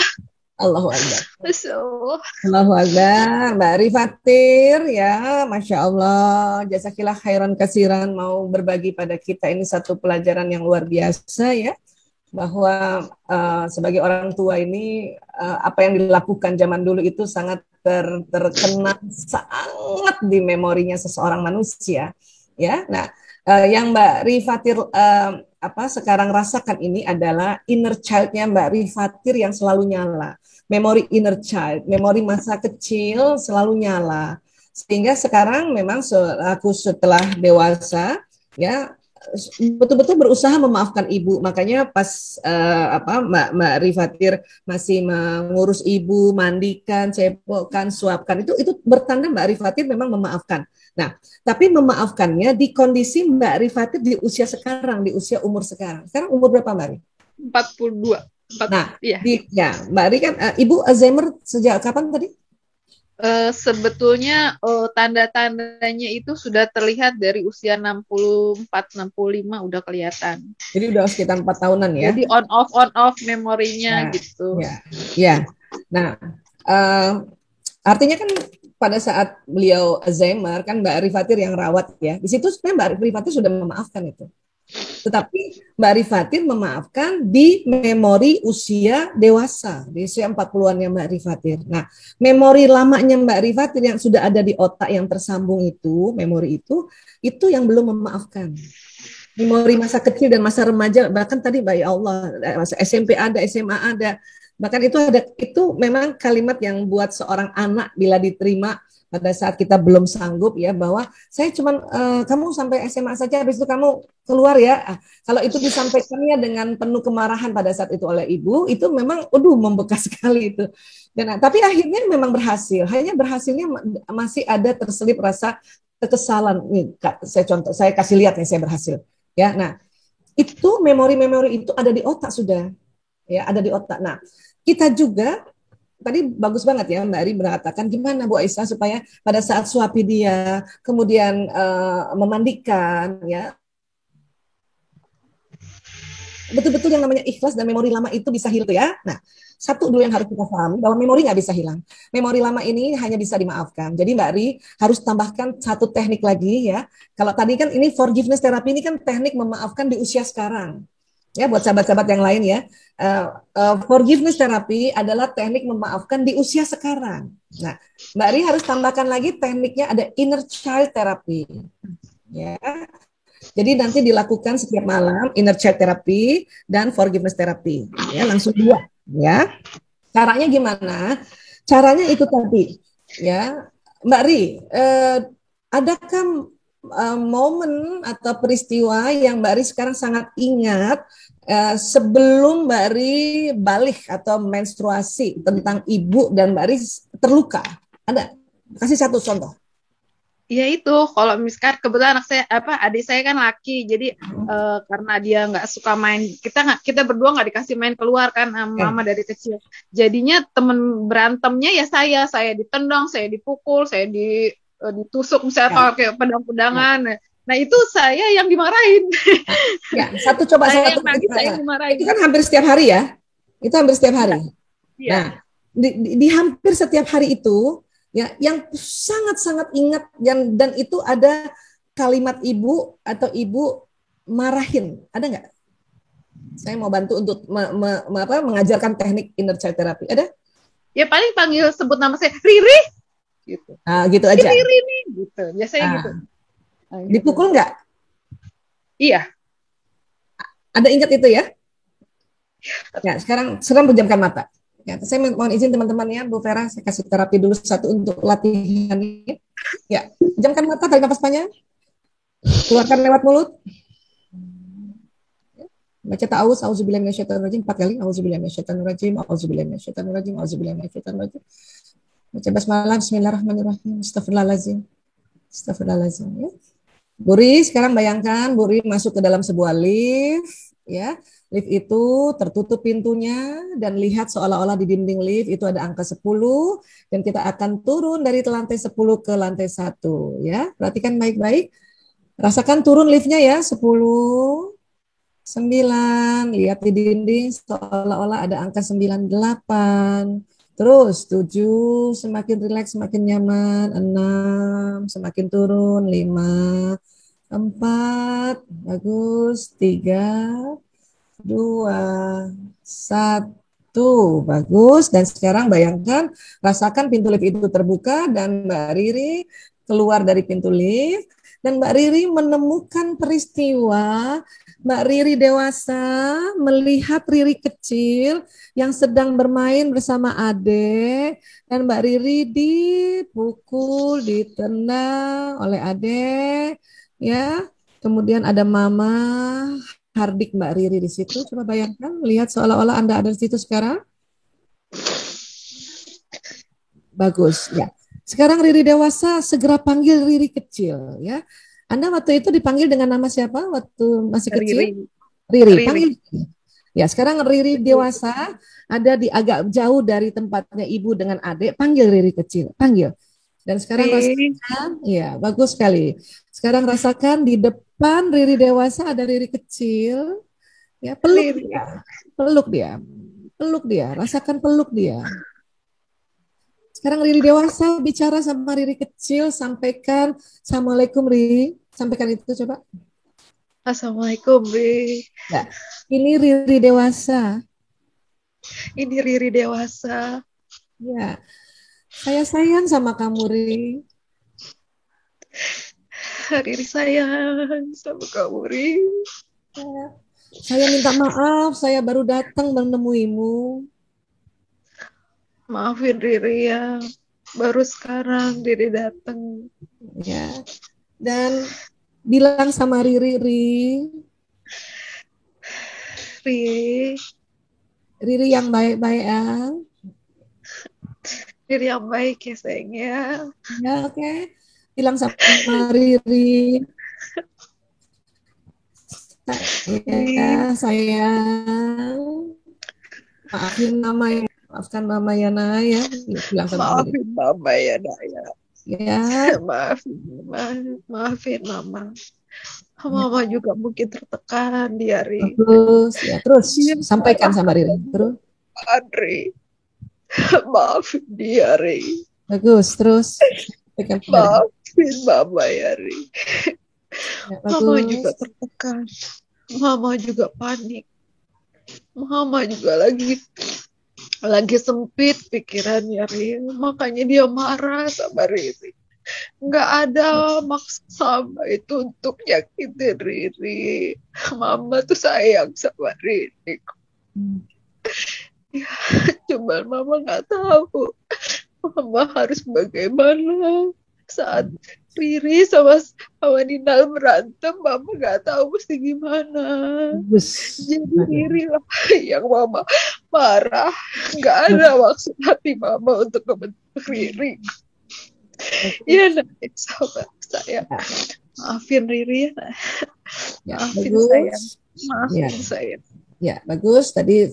Allahu Akbar.
Masya Allah.
Allahu Akbar. Mbak Rifatir ya, Masya Allah. Jazakillah khairan kasiran mau berbagi pada kita ini satu pelajaran yang luar biasa ya. Bahwa sebagai orang tua ini apa yang dilakukan zaman dulu itu sangat terkenang sangat di memorinya seseorang manusia ya. Nah, yang Mbak Rifatir sekarang rasakan ini adalah inner child-nya Mbak Rifatir yang selalu nyala. Memori inner child, memori masa kecil selalu nyala. Sehingga sekarang memang aku setelah dewasa ya betul-betul berusaha memaafkan ibu. Makanya pas Mbak Rifatir masih mengurus ibu, mandikan, cepokkan, suapkan, itu bertanda Mbak Rifatir memang memaafkan. Nah, tapi memaafkannya di kondisi Mbak Rifatir di usia sekarang, di usia umur sekarang. Sekarang umur berapa Mbak Ri?
42.
Nah, ya Mbak Ri kan ibu Alzheimer sejak kapan tadi?
Sebetulnya tanda-tandanya itu sudah terlihat dari usia 64-65 udah kelihatan.
Jadi udah sekitar 4 tahunan ya.
Jadi on off memorinya gitu.
Ya. Nah, artinya kan pada saat beliau Alzheimer kan Mbak Rifatir yang rawat ya. Di situ sebenarnya Mbak Rifatir sudah memaafkan itu. Tetapi Mbak Rifatir memaafkan di memori usia dewasa, di usia 40-an Mbak Rifatir. Nah, memori lamanya Mbak Rifatir yang sudah ada di otak yang tersambung itu, memori itu yang belum memaafkan. Memori masa kecil dan masa remaja, bahkan tadi Mbak ya Allah, masa SMP ada, SMA ada, bahkan itu memang kalimat yang buat seorang anak bila diterima pada saat kita belum sanggup ya, bahwa saya cuma kamu sampai SMA saja, habis itu kamu keluar ya. Kalau itu disampaikannya dengan penuh kemarahan pada saat itu oleh ibu, itu memang membekas sekali itu. Dan tapi akhirnya memang berhasil. Hanya berhasilnya masih ada terselip rasa kekesalan. Nih, saya kasih lihat nih saya berhasil. Ya, nah itu memori-memori itu ada di otak sudah, ya ada di otak. Nah kita juga tadi bagus banget ya Mbak Ari mengatakan gimana Bu Aisyah supaya pada saat suapi dia, kemudian memandikan ya, betul-betul yang namanya ikhlas dan memori lama itu bisa hilang ya. Nah, satu dulu yang harus kita pahami bahwa memori nggak bisa hilang. Memori lama ini hanya bisa dimaafkan. Jadi Mbak Ri harus tambahkan satu teknik lagi ya. Kalau tadi kan ini forgiveness therapy ini kan teknik memaafkan di usia sekarang. Ya buat sahabat-sahabat yang lain ya, forgiveness therapy adalah teknik memaafkan di usia sekarang. Nah, Mbak Ri harus tambahkan lagi tekniknya ada inner child therapy. Ya, jadi nanti dilakukan setiap malam inner child therapy dan forgiveness therapy. Ya, langsung dua. Ya, caranya gimana? Caranya itu tadi. Ya, Mbak Ri, adakah momen atau peristiwa yang Mbak Ri sekarang sangat ingat sebelum Mbak Ri balik atau menstruasi tentang ibu dan Mbak Ri terluka? Ada? Kasih satu contoh.
Ya itu, kalau misalkan kebetulan adik saya kan laki, jadi karena dia nggak suka main, kita berdua nggak dikasih main keluar kan sama mama dari kecil. Jadinya temen berantemnya ya saya ditendang, saya dipukul, saya ditusuk misalnya pakai pedang-pedangan. Nah itu saya yang dimarahin.
Ya, satu coba
saya yang dimarahin.
Itu kan hampir setiap hari ya? Itu hampir setiap hari. Ya. Nah, di hampir setiap hari itu ya, yang sangat-sangat ingat dan itu ada kalimat ibu atau ibu marahin, ada nggak? Saya mau bantu untuk mengajarkan teknik inner child therapy. Ada?
Ya paling panggil sebut nama saya Riri, gitu.
Nah, gitu aja.
Riri nih, gitu. Biasanya gitu.
Nah, dipukul nggak?
Iya.
Ada ingat itu ya? Ya sekarang pejamkan mata. Ya, saya mohon izin teman-teman ya, Bu Vera, saya kasih terapi dulu satu untuk latihan ini. Ya, pejamkan mata, tarik nafas panjang, keluarkan lewat mulut. Baca ta'awuz, auzubillahi minasyaitonirrajim 4 kali. Auzubillahi minasyaitonirrajim, auzubillahi minasyaitonirrajim, auzubillahi minasyaitonirrajim. Baca basmalah, bismillahirrahmanirrahim. Astagfirullahalazim. Astagfirullahalazim ya. Buri, sekarang bayangkan Buri masuk ke dalam sebuah lift ya. Lift itu tertutup pintunya dan lihat seolah-olah di dinding lift itu ada angka 10 dan kita akan turun dari lantai 10 ke lantai 1 ya. Perhatikan baik-baik. Rasakan turun liftnya ya, 10, 9, lihat di dinding seolah-olah ada angka 98. Terus 7, semakin rileks, semakin nyaman. 6, semakin turun. 5, 4, bagus. 3, 2, 1, bagus. Dan sekarang bayangkan, rasakan pintu lift itu terbuka dan Mbak Riri keluar dari pintu lift. Dan Mbak Riri menemukan peristiwa Mbak Riri dewasa melihat Riri kecil yang sedang bermain bersama adik dan Mbak Riri dipukul, ditendang oleh adik, ya. Kemudian ada Mama hardik Mbak Riri di situ. Coba bayangkan, lihat seolah-olah Anda ada di situ sekarang. Bagus, ya. Sekarang Riri dewasa segera panggil Riri kecil, ya. Anda waktu itu dipanggil dengan nama siapa waktu masih kecil? Riri. Panggil. Ya, sekarang Riri dewasa ada di agak jauh dari tempatnya ibu dengan adik. Panggil Riri kecil, panggil. Dan sekarang rasakan, ya bagus sekali. Sekarang rasakan di depan Riri dewasa ada Riri kecil. Ya, peluk dia, peluk dia, peluk dia. Rasakan peluk dia. Sekarang Riri dewasa bicara sama Riri kecil, sampaikan Assalamualaikum Riri. Sampaikan itu coba.
Assalamualaikum Riri.
Ya, ini Riri dewasa.
Ini Riri dewasa.
Ya, saya sayang sama kamu Riri.
Riri sayang sama kamu Riri.
Ya. Saya minta maaf, saya baru datang menemuimu.
Maafin Riri ya, baru sekarang Riri datang.
Ya, dan bilang sama Riri, Riri yang baik-baik ya.
Riri yang baik ya sayangnya.
Ya oke, bilang sama Riri. Ya sayang, maafkan mama ya Naya. Bilang sama
maafin Riri. Mama ya Naya.
Ya.
Maafin mama. Mama ya. Juga mungkin tertekan di hari.
Terus ya terus sampaikan sama Riri. Terus.
Andri, maafin dia Riri.
Bagus terus.
Maafin mama ya Riri. Ya, mama juga tertekan. Mama juga panik. Mama juga lagi sempit pikirannya Riri. Makanya dia marah sama Riri. Nggak ada maksud sama itu untuk nyakitin Riri. Mama tuh sayang sama Riri. Ya, cuman mama nggak tahu. Mama harus bagaimana saat Riri sama Nina berantem. Mama nggak tahu mesti gimana. Jadi Riri lah yang mama marah. Nggak ada maksud hati mama untuk membentuk Riri. Ya, sahabat saya. Maafin Riri ya. Maafin saya. Maafin saya.
Ya, bagus. Tadi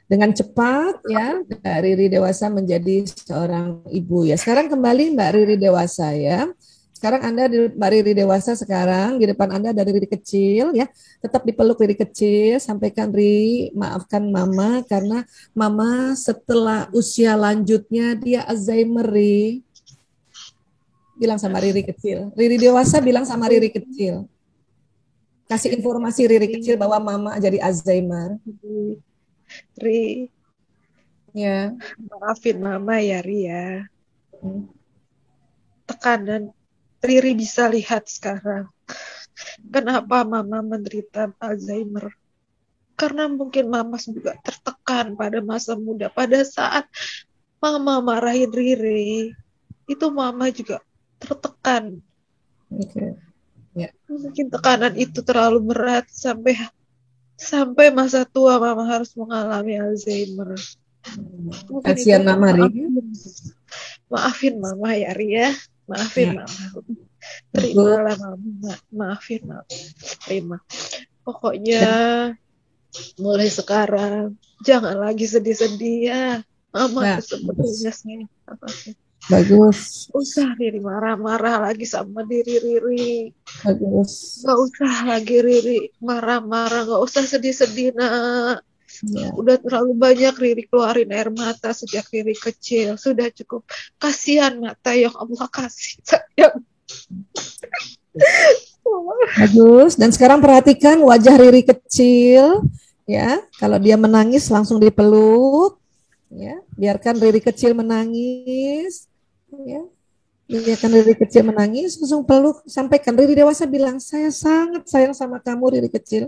dengan cepat ya Mbak Riri dewasa menjadi seorang ibu ya. Sekarang kembali Mbak Riri dewasa ya. Sekarang Anda Mbak Riri dewasa sekarang di depan Anda ada Riri kecil ya. Tetap dipeluk Riri kecil, sampaikan Riri, maafkan mama karena mama setelah usia lanjutnya dia Alzheimer Riri. Bilang sama Riri kecil. Riri dewasa bilang sama Riri kecil. Kasih informasi Riri kecil bahwa mama jadi Alzheimer.
Ri,
ya
maafin mama ya Ri ya. Tekanan Riri bisa lihat sekarang kenapa mama menderita Alzheimer. Karena mungkin Mama juga tertekan pada masa muda. Pada saat Mama marahin Riri, itu Mama juga tertekan.
Yeah.
Mungkin tekanan itu terlalu berat sampai masa tua Mama harus mengalami Alzheimer.
Kasihan Mama, Ri.
Maafin Mama ya, Ri ya. Maafin Mama. Terimalah Mama. Maafin Mama. Terima. Pokoknya mulai sekarang jangan lagi sedih-sedih ya. Mama sebetulnya sayang apa sih?
Bagus.
Usah Riri marah-marah lagi sama diri Riri.
Bagus.
Gak usah lagi Riri marah-marah, gak usah sedih-sedih nak. Ya. Udah terlalu banyak Riri keluarin air mata sejak Riri kecil. Sudah cukup. Kasihan mata yang Allah kasih sayang.
Bagus. Dan sekarang perhatikan wajah Riri kecil. Ya, kalau dia menangis langsung dipeluk. Ya, biarkan Riri kecil menangis. Ya, biarkan Riri kecil menangis, langsung peluk. Sampaikan Riri dewasa bilang, saya sangat sayang sama kamu Riri kecil.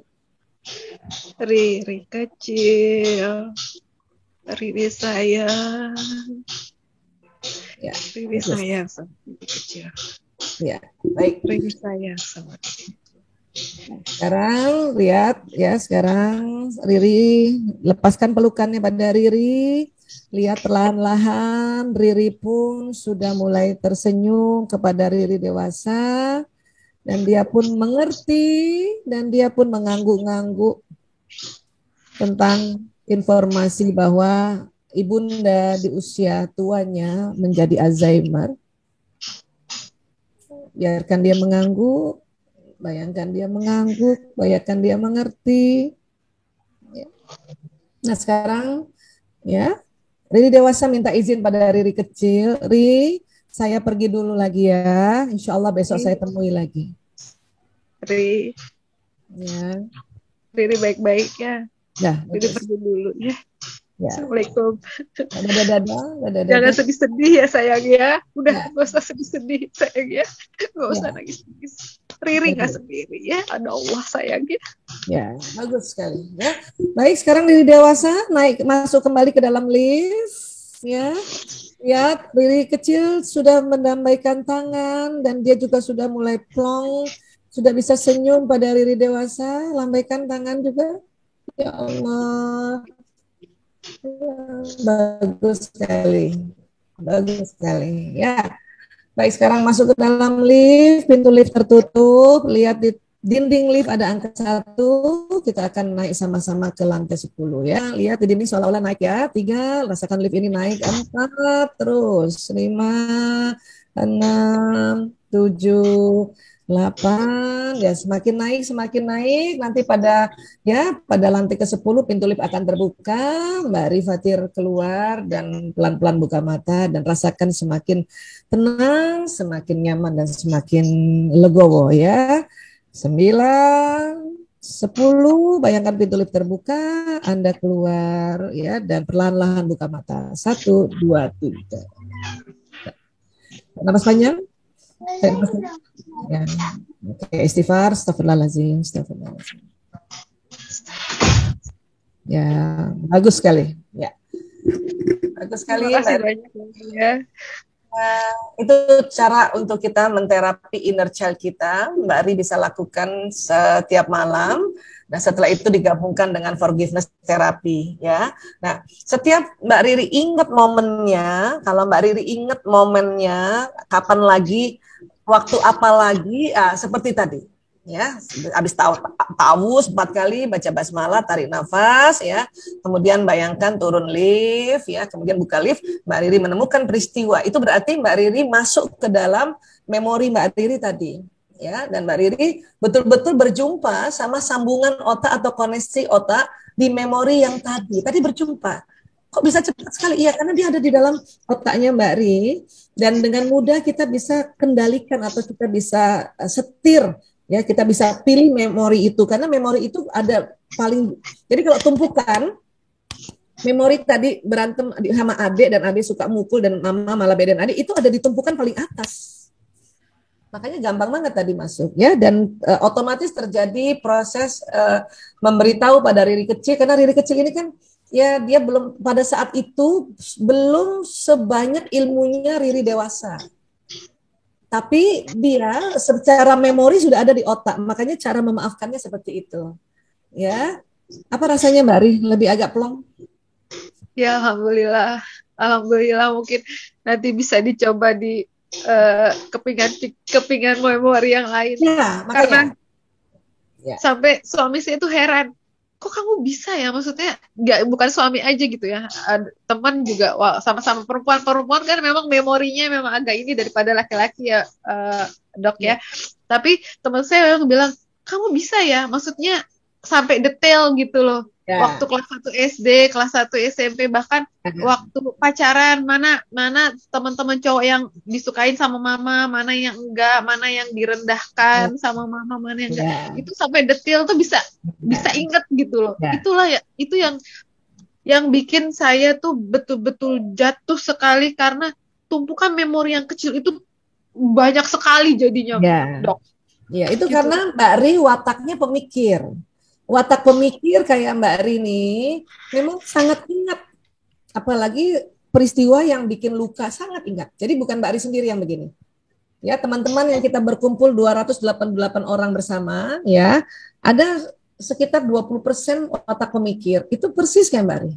Riri kecil, Riri sayang. Ya, Riri sayang sama Riri kecil.
Ya, baik.
Riri sayang sama Riri.
Sekarang lihat ya, sekarang Riri lepaskan pelukannya pada Riri. Lihat perlahan-lahan Riri pun sudah mulai tersenyum kepada Riri dewasa dan dia pun mengerti dan dia pun mengangguk-ngangguk tentang informasi bahwa ibunda di usia tuanya menjadi Alzheimer. Biarkan dia mengangguk. Bayangkan dia mengangguk, bayangkan dia mengerti. Nah sekarang ya, Riri dewasa minta izin pada Riri kecil. Ri, saya pergi dulu lagi ya. Insya Allah besok saya temui lagi.
Riri,
ya.
Riri baik-baik ya.
Nah,
Riri pergi dulu ya. Ya. Assalamualaikum.
Dadah.
Jangan sedih-sedih ya sayang ya. Udah gak usah sedih-sedih sayang ya. Gak usah nangis-nangis. Riri gak sendiri ya. Ada Allah sayang ya.
Ya, bagus sekali ya. Baik, sekarang Riri dewasa masuk kembali ke dalam lift ya. Lihat Riri kecil sudah mendamaikan tangan dan dia juga sudah mulai plong, sudah bisa senyum pada Riri dewasa. Lambaikan tangan juga. Ya Allah. Bagus sekali ya. Baik, sekarang masuk ke dalam lift, pintu lift tertutup, lihat di dinding lift ada angka 1, kita akan naik sama-sama ke lantai 10 ya. Lihat di dinding seolah-olah naik ya, 3, rasakan lift ini naik, 4, terus 5, 6, 7, 8, ya semakin naik, nanti pada lantai ke-10 pintu lift akan terbuka, Mbak Rifatir keluar dan pelan-pelan buka mata dan rasakan semakin tenang, semakin nyaman dan semakin legowo ya. 9, 10, bayangkan pintu lift terbuka, Anda keluar ya dan perlahan-lahan buka mata. 1, 2, 3. Napas panjang. Ya. Oke, istighfar, astagfirullahaladzim. Ya, bagus sekali. Ya. Bagus sekali.
Terima kasih banyak ya.
Itu cara untuk kita menterapi inner child kita. Mbak Ri bisa lakukan setiap malam. Nah, setelah itu digabungkan dengan forgiveness terapi ya. Nah, setiap Mbak Riri ingat momennya, kalau Mbak Riri ingat momennya, kapan lagi, waktu apa lagi, seperti tadi. Ya, habis ta'awuz 4 kali, baca basmalah, tarik nafas ya. Kemudian bayangkan turun lift ya, kemudian buka lift, Mbak Riri menemukan peristiwa. Itu berarti Mbak Riri masuk ke dalam memori Mbak Riri tadi. Ya, dan Mbak Riri betul-betul berjumpa sama sambungan otak atau koneksi otak di memori yang tadi berjumpa. Kok bisa cepat sekali? Iya, karena dia ada di dalam otaknya Mbak Riri dan dengan mudah kita bisa kendalikan atau kita bisa setir ya, kita bisa pilih memori itu karena memori itu ada paling. Jadi kalau tumpukan memori tadi berantem sama adik dan adik suka mukul dan mama malah bedain adik, itu ada ditumpukan paling atas. Makanya gampang banget tadi masuk ya, dan otomatis terjadi proses memberitahu pada Riri kecil, karena Riri kecil ini kan ya dia belum pada saat itu belum sebanyak ilmunya Riri dewasa. Tapi dia secara memori sudah ada di otak, makanya cara memaafkannya seperti itu. Ya. Apa rasanya Mbak Ri? Lebih agak plong?
Ya, alhamdulillah. Alhamdulillah, mungkin nanti bisa dicoba di kepingan memori yang lain.
Ya,
karena sampai suami saya itu heran, kok kamu bisa ya, maksudnya bukan suami aja gitu ya, teman juga, sama-sama perempuan kan memang memorinya memang agak ini daripada laki-laki ya, Dok ya. Tapi teman saya yang bilang, kamu bisa ya, maksudnya sampai detail gitu loh. Waktu kelas 1 SD, kelas 1 SMP, bahkan waktu pacaran, mana teman-teman cowok yang disukain sama mama, mana yang enggak, mana yang direndahkan sama mama, mana yang enggak. Itu sampai detail tuh bisa inget gitu loh. Itulah ya, itu yang bikin saya tuh betul-betul jatuh sekali, karena tumpukan memori yang kecil itu banyak sekali jadinya, Dok.
Ya, itu gitu. Karena Mbak Ri wataknya pemikir. Watak pemikir kayak Mbak Rini memang sangat ingat, apalagi peristiwa yang bikin luka sangat ingat. Jadi bukan Mbak Rini sendiri yang begini. Ya, teman-teman yang kita berkumpul 288 orang bersama, ya, ada sekitar 20% watak pemikir. Itu persis kayak Mbak Rini.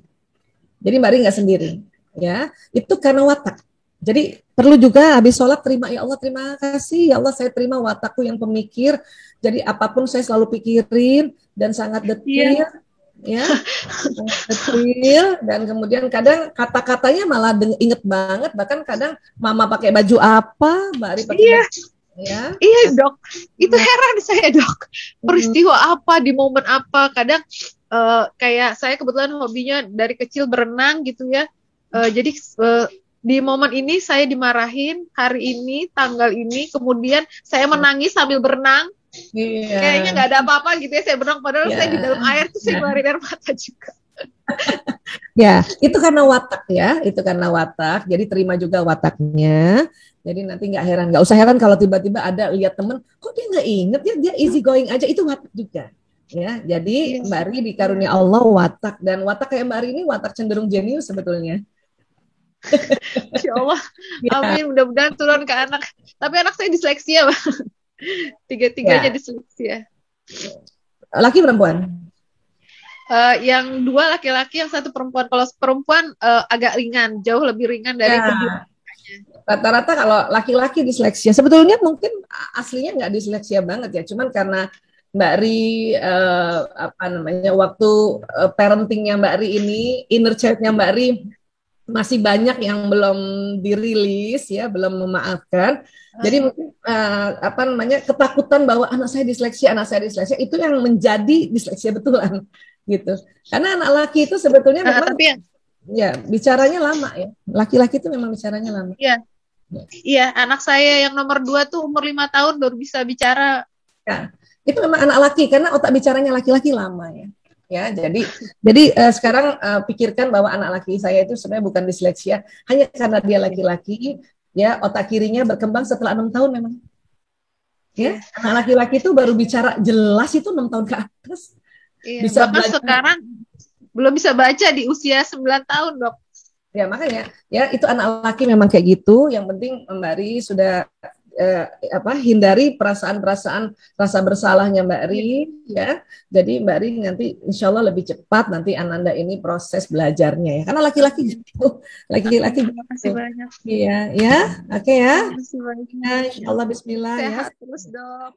Jadi Mbak Rini nggak sendiri, ya. Itu karena watak. Jadi perlu juga habis sholat terima, ya Allah terima kasih, ya Allah saya terima watakku yang pemikir. Jadi apapun saya selalu pikirin dan sangat detail, ya, sangat detail. Dan kemudian kadang kata-katanya malah inget banget. Bahkan kadang mama pakai baju apa, Mbak Ri pakai baju, ya.
Iya Dok, itu heran saya Dok. Peristiwa apa di momen apa? Kadang kayak saya kebetulan hobinya dari kecil berenang gitu ya. Jadi di momen ini saya dimarahin, hari ini, tanggal ini, kemudian saya menangis sambil berenang. Kayaknya nggak ada apa-apa gitu ya, saya berenang, padahal saya di dalam air tuh saya ngeluarin air mata juga.
Ya, itu karena watak ya, itu karena watak. Jadi terima juga wataknya. Jadi nanti nggak usah heran kalau tiba-tiba ada lihat temen, kok dia nggak inget ya, dia easy going aja, itu watak juga. Ya, jadi Mbak Ri dikarunia Allah watak, dan watak kayak Mbak Ri ini watak cenderung jenius sebetulnya.
Ya Allah, amin, mudah-mudahan turun ke anak. Tapi anak saya disleksia, Bang. Tiga-tiganya disleksia.
Laki perempuan?
Yang dua laki-laki, yang satu perempuan. Kalau perempuan agak ringan, jauh lebih ringan dari kedua.
Rata-rata kalau laki-laki disleksia, sebetulnya mungkin aslinya nggak disleksia banget ya, cuman karena Mbak Ri waktu parentingnya Mbak Ri ini, inner child-nya Mbak Ri masih banyak yang belum dirilis ya, belum memaafkan. Jadi mungkin ketakutan bahwa anak saya disleksia itu yang menjadi disleksia betulan gitu. Karena anak laki itu sebetulnya memang ya bicaranya lama ya. Laki-laki itu memang bicaranya lama.
Iya. Iya, anak saya yang nomor 2 tuh umur 5 tahun baru bisa bicara.
Ya, itu memang anak laki karena otak bicaranya laki-laki lama ya. Ya, jadi sekarang pikirkan bahwa anak laki saya itu sebenarnya bukan disleksia, hanya karena dia laki-laki, ya otak kirinya berkembang setelah 6 tahun memang. Ya, anak laki-laki itu baru bicara jelas itu 6 tahun ke atas.
Iya, bisa bahkan sekarang belum bisa baca di usia 9 tahun, Dok.
Ya, makanya ya itu anak laki memang kayak gitu. Yang penting Mbak Ri sudah hindari perasaan-perasaan rasa bersalahnya Mbak Ri ya. Jadi Mbak Ri nanti insya Allah lebih cepat nanti Ananda ini proses belajarnya ya. Karena laki-laki gitu, laki-laki.
Terima kasih banyak.
Iya, ya, oke ya.
Terima kasih banyak.
Insya Allah Bismillah.
Sehat
ya.
terus Dok.